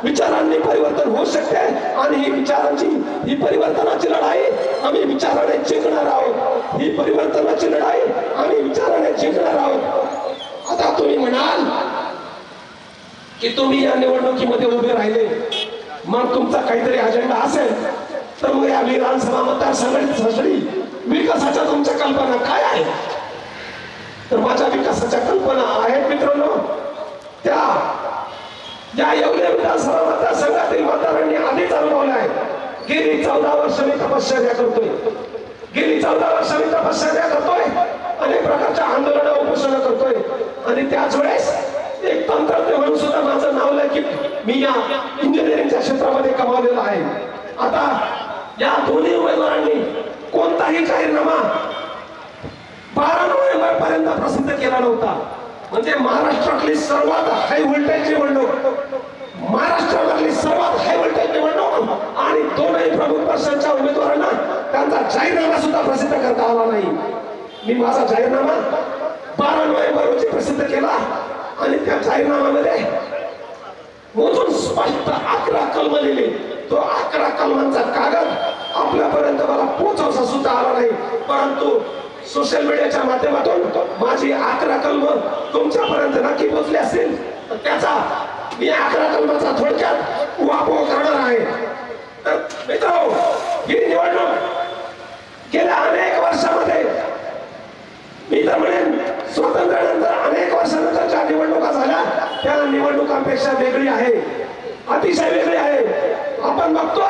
विचारांनी परिवर्तन होऊ शकते. आणि ही विचारांची ही परिवर्तनाची लढाई आम्ही विचाराने जिंकणार आहोत. ही परिवर्तनाची लढाई आम्ही विचाराने जिंकणार आहोत. आता तुम्ही म्हणाल की तुम्ही या निवडणुकीमध्ये उभे राहिले, मग तुमचा काहीतरी अजेंडा असेल तर मग या विधानसभा मतदारसंघाची विकासाच्या तुमच्या कल्पना काय आहे? तर माझ्या विकासाच्या कल्पना आहेत मित्रांनो, त्या या येवले विधानसभा मतदारसंघातील मतदारांनी आधीच अनुभवल्या आहे. गेली 14 वर्ष मी तपश्चर्या करतोय, गेली 14 वर्ष मी तपश्चर्या करतोय, अनेक प्रकारच्या आंदोलन उपोषण करतोय आणि त्याच वेळेस एक तंत्रज्ञ म्हणून सुद्धा माझं नाव लौकिक मी या इंजिनिअरिंगच्या क्षेत्रामध्ये कमावलेलं आहे. आता या दोन्ही उमेदवारांनी कोणताही जाहीरनामा 12 नोव्हेंबर पर्यंत प्रसिद्ध केला नव्हता. म्हणजे महाराष्ट्रातली सर्वात हाय व्होल्टेज निवडणूक, महाराष्ट्रातली सर्वात हाय व्होल्टेज निवडणूक आणि दोनही प्रमुख पक्षांच्या उमेदवारांना त्यांचा जाहीरनामा सुद्धा प्रसिद्ध करता आला नाही. मी माझा जाहीरनामा 12 नोव्हेंबर रोजी प्रसिद्ध केला आणि त्या जाहीरनाम्यामध्ये मोजून स्पष्ट 11 कलम लिहिली. तो 11 कलमांचा कागद आपल्यापर्यंत मला पोहोचवता सुद्धा आला नाही, परंतु सोशल मीडियाच्या माध्यमातून माझी 11 कलम तुमच्यापर्यंत नक्की पोहोचले असतील. त्याचा मी 11 कलमाचा थोडक्यात उहापोह करणार आहे. तर मित्रांनो, ही निवडणूक गेल्या अनेक वर्षामध्ये मी तर म्हणेन स्वातंत्र्यानंतर अनेक वर्षानंतर ज्या निवडणुका झाल्या त्या निवडणुकांपेक्षा वेगळी आहे, अतिशय वेगळी आहे. आपण बघतो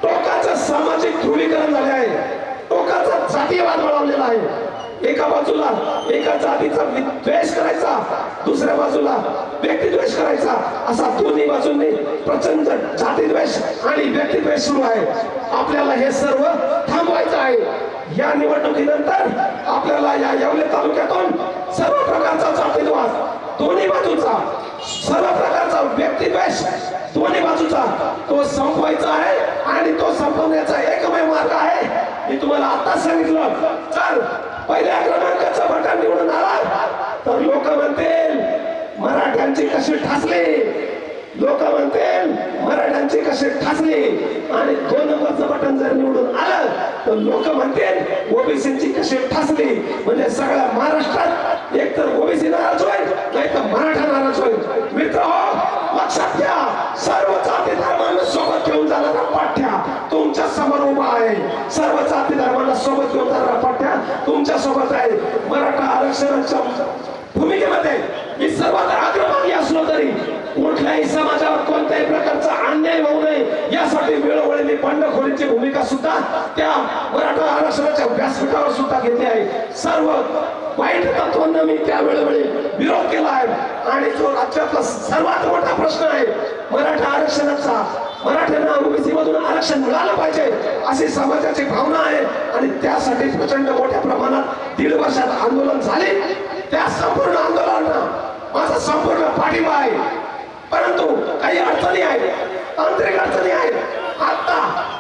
टोकाचं सामाजिक ध्रुवीकरण झाले आहे, टोकाचा जातीयवाद बळावलेला आहे. एका बाजूला एका जातीचा द्वेष करायचा, दुसऱ्या बाजूला व्यक्तिद्वेष करायचा, असा दोन्ही बाजूंनी प्रचंड जातीद्वेष आणि व्यक्तिद्वेष सुरू आहे. आपल्याला हे सर्व थांबवायचं आहे. या निवडणुकीनंतर आपल्याला या येवले तालुक्यातून सर्व प्रकारचा जातीद्वेष दोन्ही बाजूचा, सर्व प्रकारचा व्यक्तिद्वेष दोन्ही बाजूचा तो संपवायचा आहे आणि तो संपवण्याचा एकमेव मार्ग आहे. मी तुम्हाला आता सांगितलं, चल पहिल्या क्रमांकाचं बटन निवडून आला तर लोक म्हणतील मराठ्यांची कशी ठासली, लोक म्हणतील मराठ्यांची कशी ठासली. आणि 2 नंबरचं बटन जर निवडून आलं तर लोक म्हणतील ओबीसीची कशी ठासली. म्हणजे सगळ्या महाराष्ट्रात एक तर ओबीसी नाराज होईल, नाही तर मराठा नाराज होईल. मित्र हो, लक्षात घ्या, सर्व जाती धर्मांना सोबत घेऊन जाणारा पाठ्या तुमच्या समोर उभा आहे. सर्व जाती धर्मांना सोबत घेऊन जाणारा पाठ्या तुमच्या सोबत आहे. मराठा आरक्षणाच्या भूमिकेमध्ये मी सर्वात अग्रभागी असलो तरी कुठल्याही समाजावर कोणत्याही प्रकारचा अन्याय होऊ नये यासाठी वेळोवेळी मी बंडखोरीची भूमिका सुद्धा त्या मराठा आरक्षणाच्या व्यासपीठावर सुद्धा घेतली आहे. सर्व वाईट तत्वांना मी त्या वेळोवेळी विरोध केला आहे. आणि जो राज्यातला सर्वात मोठा प्रश्न आहे मराठा आरक्षणाचा, मराठ्यांना ओबीसी मधून आरक्षण मिळालं पाहिजे अशी समाजाची भावना आहे आणि त्यासाठी प्रचंड मोठ्या प्रमाणात 1.5 वर्षात आंदोलन झाले. त्या संपूर्ण आंदोलनाला माझा संपूर्ण पाठिंबा आहे. परंतु काही अडचणी आहेत, तांत्रिक अडचणी आहेत. आता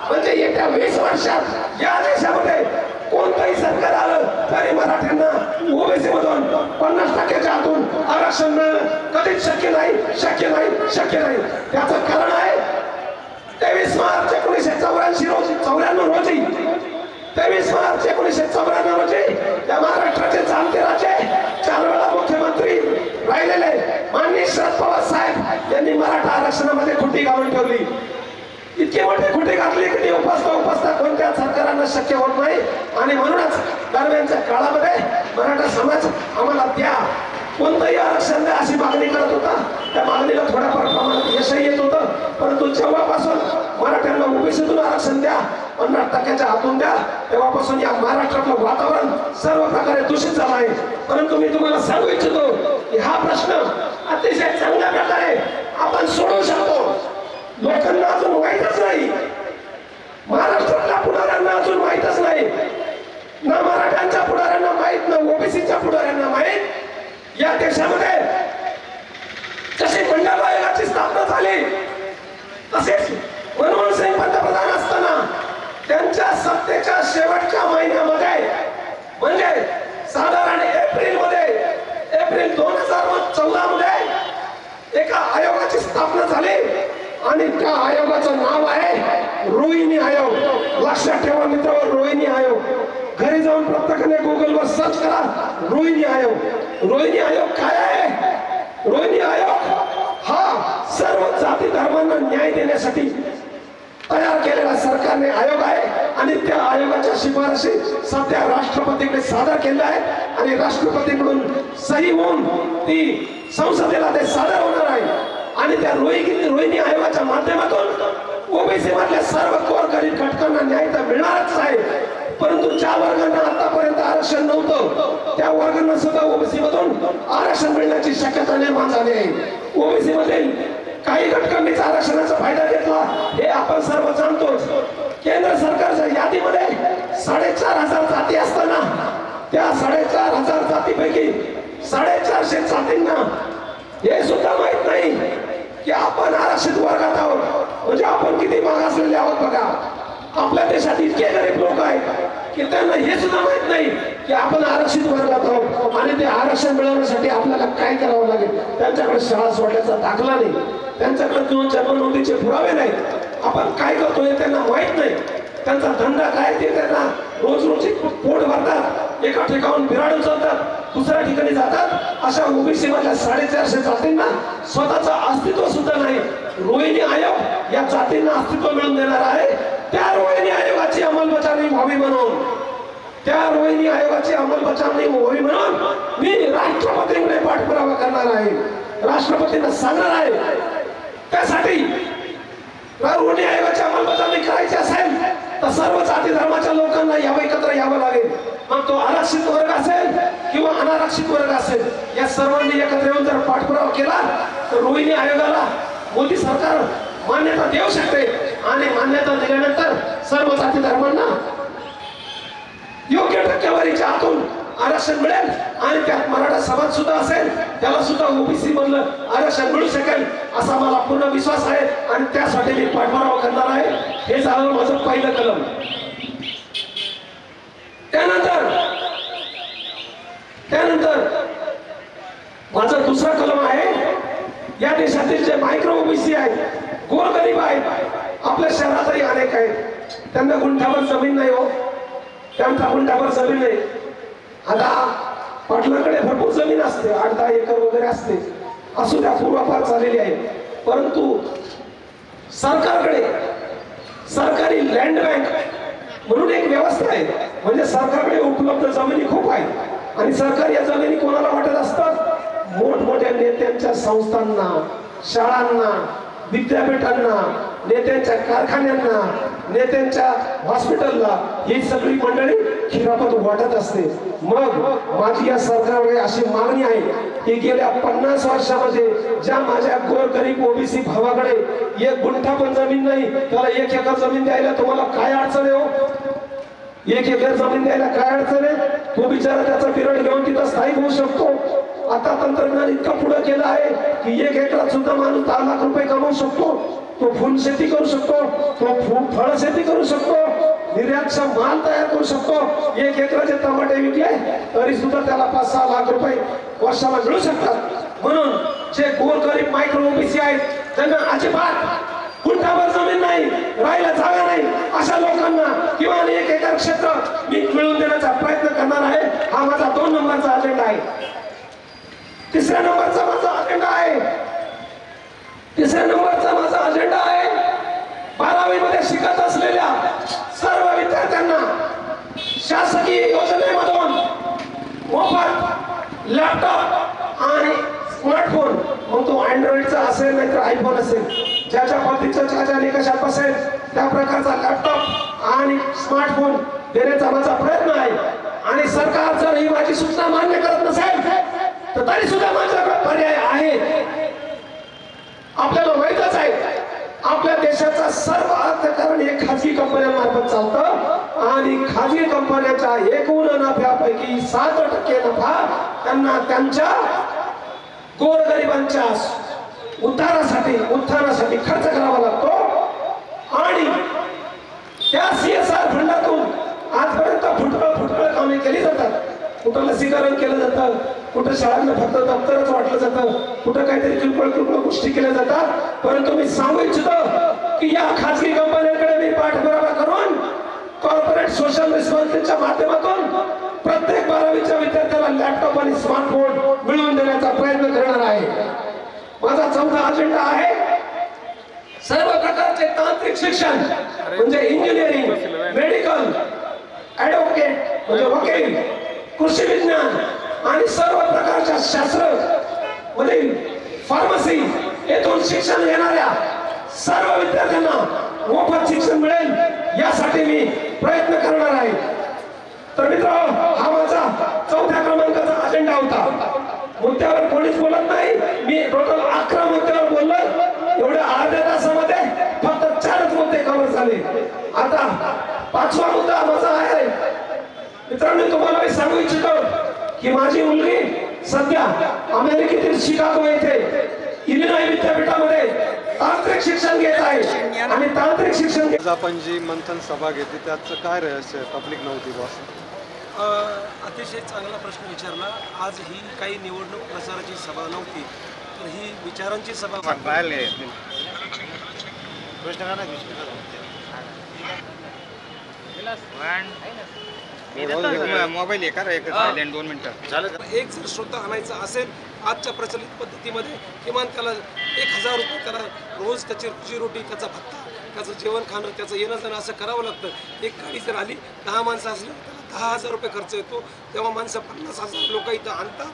म्हणजे येत्या 20 वर्षात या देशामध्ये कोणतंही सरकार आलं तरी मराठ्यांना ओबीसी मधून 50%च्या आतून आरक्षण मिळणं कधीच शक्य नाही, शक्य नाही, शक्य नाही. त्याचं कारण आहे 23 मार्च 1994 रोजी 23 मार्च 1994 रोजी त्या महाराष्ट्राचे जाणते राजे 4 वेळा मुख्यमंत्री राहिलेले माननीय शरद पवार साहेब यांनी मराठा आरक्षणामध्ये खुटी घालून ठेवली. इतकी मोठी खुटी घातली की उपस्था कोणत्या सरकारांना शक्य होत नाही. आणि म्हणूनच दरम्यानच्या काळामध्ये मराठा समाज आम्हाला द्या, कोणतंही आरक्षण द्या अशी मागणी करत होता. त्या मागणीला थोड्याफार प्रमाणात यशही येत होतं. परंतु जेव्हापासून मराठ्यांना ओबीसीतून आरक्षण द्या, 50%च्या आतून द्या, तेव्हापासून या महाराष्ट्रातलं वातावरण सर्व प्रकारे दूषित झालं आहे. परंतु मी तुम्हाला सांगू इच्छितो की हा प्रश्न अतिशय चांगल्या प्रकारे आपण सोडवू शकतो. लोकांना अजून माहीतच नाही, महाराष्ट्रातल्या पुढाऱ्यांना अजून माहीतच नाही, ना मराठ्यांच्या पुढाऱ्यांना माहीत, ना ओबीसीच्या पुढाऱ्यांना माहीत. या देशामध्ये कशी मंडळ आयोगाची स्थापना झाली, तसेच मनमोहन सिंग पंतप्रधान असताना त्यांच्या सत्तेच्या शेवटच्या महिन्यामध्ये म्हणजे साधारण एप्रिल 2014 मध्ये एका आयोगाची स्थापना झाली आणि त्या आयोगाचं नाव आहे रोहिणी आयोग. लक्षात ठेवा मित्र, रोहिणी आयोग. घरी जाऊन प्रत्येकाने गुगलवर सर्च करा रोहिणी आयोग. रोहिणी आयोग काय आहे? रोहिणी आयोग हा सर्व जाती धर्मांना न्याय देण्यासाठी तयार केलेला सरकारने आयोग आहे आणि त्या आयोगाच्या शिफारशी सध्या राष्ट्रपतीकडे सादर केल्या आहेत आणि राष्ट्रपतीकडून सही होऊन ती संसदेला ते सादर होणार आहे आणि त्या रोहिणी आयोगाच्या माध्यमातून ओबीसी मधल्या सर्व गोरगरीब घटकांना न्याय तर मिळणारच आहे, परंतु ज्या वर्गांना आतापर्यंत आरक्षण नव्हतं त्या वर्गांना सुद्धा ओबीसी मधून आरक्षण मिळण्याची शक्यता निर्माण झाली आहे. ओबीसी मधील काही घटकांनीच आरक्षणाचा फायदा घेतला हे आपण सर्व जाणतोच. केंद्र सरकारच्या यादीमध्ये 4,500 जाती असताना त्या 4,500 जातीपैकी 450 जातींना हे सुद्धा माहित नाही की आपण आरक्षित वर्गात आहोत, म्हणजे आपण किती मागासलेले आहोत. बघा, आपल्या देशात इतके गरीब लोक आहेत की त्यांना हे सुद्धा माहित नाही की आपण आरक्षित वर्गात आहोत आणि ते आरक्षण मिळवण्यासाठी आपल्याला काय करावं लागेल. त्यांच्याकडे शाळा सोडण्याचा दाखला नाही, त्यांच्याकडे किंवा जन्म नोंदीचे पुरावे नाहीत. आपण काय करतोय त्यांना माहित नाही. त्यांचा धंदा काय ते त्यांना रोज रोजी पोट भरतात, एका ठिकाणून बिराडून चालतात, दुसऱ्या ठिकाणी जातात. अशा ओबीसी मधल्या 450 जातींना स्वतःचं अस्तित्व सुद्धा नाही. रोहिणी आयोग या जातींना अस्तित्व मिळवून देणार आहे. त्या रोहिणी आयोगाची अंमलबजावणी व्हावी म्हणून मी राष्ट्रपतींकडे पाठपुरावा करणार आहे, राष्ट्रपतींना सांगणार आहे. त्यासाठी रोहिणी आयोगाची अंमलबजावणी करायची असेल तर सर्व जाती धर्माच्या लोकांना एकत्र यावं लागेल. मग तो आरक्षित वर्ग असेल किंवा अनारक्षित वर्ग असेल, या सर्वांनी एकत्र येऊन जर पाठपुरावा केला तर रोहिणी आयोगाला मोदी सरकार मान्यता देऊ शकते आणि मान्यता दिल्यानंतर सर्व जाती धर्मांना योग्य टक्केवारीच्या आतून आरक्षण मिळेल आणि त्यात मराठा समाज सुद्धा असेल, त्याला सुद्धा ओबीसी मधलं आरक्षण मिळू शकेल असा मला पूर्ण विश्वास आहे आणि त्यासाठी मी पाठपुरावा करणार आहे. हे झालं माझं पहिलं कलम. त्यानंतर माझं दुसरा कलम आहे, या देशातील जे मायक्रो ओबीसी आहेत, गोरगरीब आहेत, आपल्या शहरातही अनेक आहेत, त्यांना गुंठावर जमीन नाही हो, त्यांचा गुंठावर जमीन नाही. आता पाटलांकडे भरपूर जमीन असते, 8-10 एकर वगैरे असते, असू द्या, पूर्वापार चाललेली आहे. परंतु सरकारकडे सरकारी लँड बँक म्हणून एक व्यवस्था आहे, म्हणजे सरकारकडे उपलब्ध जमिनी खूप आहेत आणि सरकार या जमिनी कोणाला वाटत असतात? मोठमोठ्या नेत्यांच्या संस्थांना, शाळांना, विद्यापीठांना, नेत्यांच्या कारखान्यांना, नेत्यांच्या हॉस्पिटलला ही सगळी मंडळी खिरापत वाटत असते. मग माझी या सरकारकडे अशी मागणी आहे की गेल्या 50 वर्षामध्ये ज्या माझ्या गोरगरीब ओबीसी भावाकडे 1 गुंठा पण जमीन नाही, त्याला 1 एकर जमीन द्यायला तुम्हाला काय अडचण आहे हो? 1 एकर जमीन द्यायला काय अडचण आहे? तो बिचारा त्याचा पिरियड घेऊन तिथं स्थायिक होऊ शकतो. आता तंत्रज्ञान इतकं पुढे केलं आहे की 1 एकरात सुद्धा माणूस 10 लाख रुपये कमवू शकतो. तो फुल शेती करू शकतो, तो फळ शेती करू शकतो, निर्यातचा माल तयार करू शकतो. 1 एकराचे टमाटे विकले तरी सुद्धा त्याला 5-6 लाख रुपये वर्षाला मिळू शकतात. म्हणून जे गोरगरीब मायक्रो ओबीसी आहेत, त्यांना अजिबात गुंठावर जमीन नाही, राहायला जागा नाही, अशा लोकांना किमान 1 एकर क्षेत्र मी मिळवून देण्याचा प्रयत्न करणार आहे. हा माझा 2 नंबरचा अजेंडा आहे. तिसऱ्या नंबरचा माझा अजेंडा आहे 12वी मध्ये शिकत असलेल्या सर्व विद्यार्थ्यांना शासकीय योजनेमधून मोफत लॅपटॉप आणि स्मार्टफोन, मग तो अँड्रॉइडचा असेल नाही तर आयफोन असेल, ज्याच्या पद्धतीच्या ज्या निकषात बसेल त्या प्रकारचा लॅपटॉप आणि स्मार्टफोन देण्याचा माझा प्रयत्न आहे. आणि सरकार जर ही माझी सूचना मान्य करत नसेल तर तरी सुद्धा माझ्याकडे पर्याय आहे. आपल्याला माहितच आहे, आपल्या देशाचा सर्व अर्थकारण हे खाजगी कंपन्यांमार्फत चालतं आणि खाजगी कंपन्यांच्या एकूण नफ्यापैकी 7% नफा त्यांना त्यांच्या गोरगरिबांच्या उत्थानासाठी खर्च करावा लागतो. आणि त्या CSR फंडातून आजपर्यंत फुटकळ कामे केली जातात. कुठं लसीकरण केलं जातं, कुठं शाळांना फक्त दप्तरच वाटलं जातं, कुठं काहीतरी किरकोळ गोष्टी केल्या जातात. परंतु मी सांगू इच्छितो की या खाजगी कंपन्यांकडे मी पाठपुरावा करून कॉर्पोरेट सोशल रिस्पॉन्सिबिलिटीच्या माध्यमातून प्रत्येक 12वीच्या विद्यार्थ्याला लॅपटॉप आणि स्मार्टफोन मिळवून देण्याचा प्रयत्न करणार आहे. माझा 4था अजेंडा आहे सर्व प्रकारचे तांत्रिक शिक्षण म्हणजे इंजिनिअरिंग, मेडिकल, ऍडव्होकेट म्हणजे वकील, कृषी विज्ञान आणि सर्व प्रकारच्या शास्त्र मधील फार्मसी येथून शिक्षण घेणाऱ्या सर्व विद्यार्थ्यांना मोफत शिक्षण मिळेल यासाठी मी प्रयत्न करणार आहे. तर मित्रांनो, हा माझा 4थ्या क्रमांकाचा अजेंडा होता. मुद्द्यावर कोणीच बोलत नाही. मी टोटल 11 मुद्द्यावर बोललो. एवढ्या अर्ध्या तासामध्ये फक्त 4च मुद्दे कव्हर झाले. आता 5वा मुद्दा माझा आहे. मित्रांनो, तुम्हाला मी सांगू इच्छितो की माझी मुलगी सध्या अमेरिकेतील शिकागो येथे इलिनॉय विद्यापीठामध्ये तांत्रिक शिक्षण घेत आहे आणि तांत्रिक शिक्षण आपण जी मंथन सभा घेतली त्याचं काय रहस्य पब्लिक नव्हती बॉस? अतिशय चांगला प्रश्न विचारला. आज ही काही निवडणूक प्रचाराची सभा नव्हती, तर ही विचारांची सभा. मोबाईल आहे का रे? 2 मिनिटं. एक जर श्रोता आणायचा असेल आजच्या प्रचलित पद्धतीमध्ये, किमान त्याला 1000 रुपये, त्याला रोज त्याची रोजीरोटी, त्याचा भत्ता, त्याचं जेवण खाणं, त्याचं येणं जाणं असं करावं लागतं. एक गाडी जर आली 10 माणसं असली त्याला 10,000 रुपये खर्च येतो. तेव्हा माणसं 50,000 लोक इथं आणतात.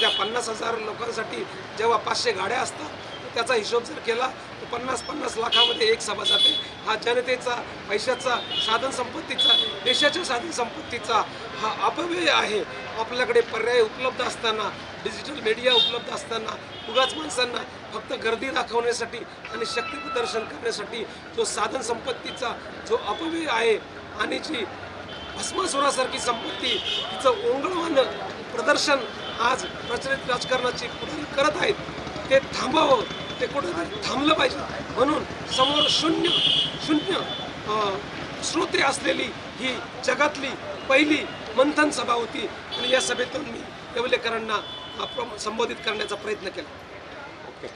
त्या 50,000 लोकांसाठी जेव्हा 500 गाड्या असतात, त्याचा हिशोब जर केला तर 50-50 लाखामध्ये एक सभा जाते. हा जनतेचा, पैशाचा, साधन संपत्तीचा, देशाच्या साधन संपत्तीचा हा अपव्यय आहे. आपल्याकडे पर्याय उपलब्ध असताना, डिजिटल मीडिया उपलब्ध असताना, उगाच माणसांना फक्त गर्दी दाखवण्यासाठी आणि शक्ती प्रदर्शन करण्यासाठी जो साधन संपत्तीचा जो अपव्यय आहे आणि जी भस्मासुरासारखी संपत्ती, तिचं ओंगळवानं प्रदर्शन आज प्रचलित राजकारणाची पुढारी करत आहेत, ते थांबावं. ते कुठेतरी थांबलं पाहिजे. म्हणून समोर शून्य श्रोते असलेली ही जगातली पहिली मंथन सभा होती आणि या सभेतून मी येवलेकरांना संबोधित करण्याचा प्रयत्न केला. ओके.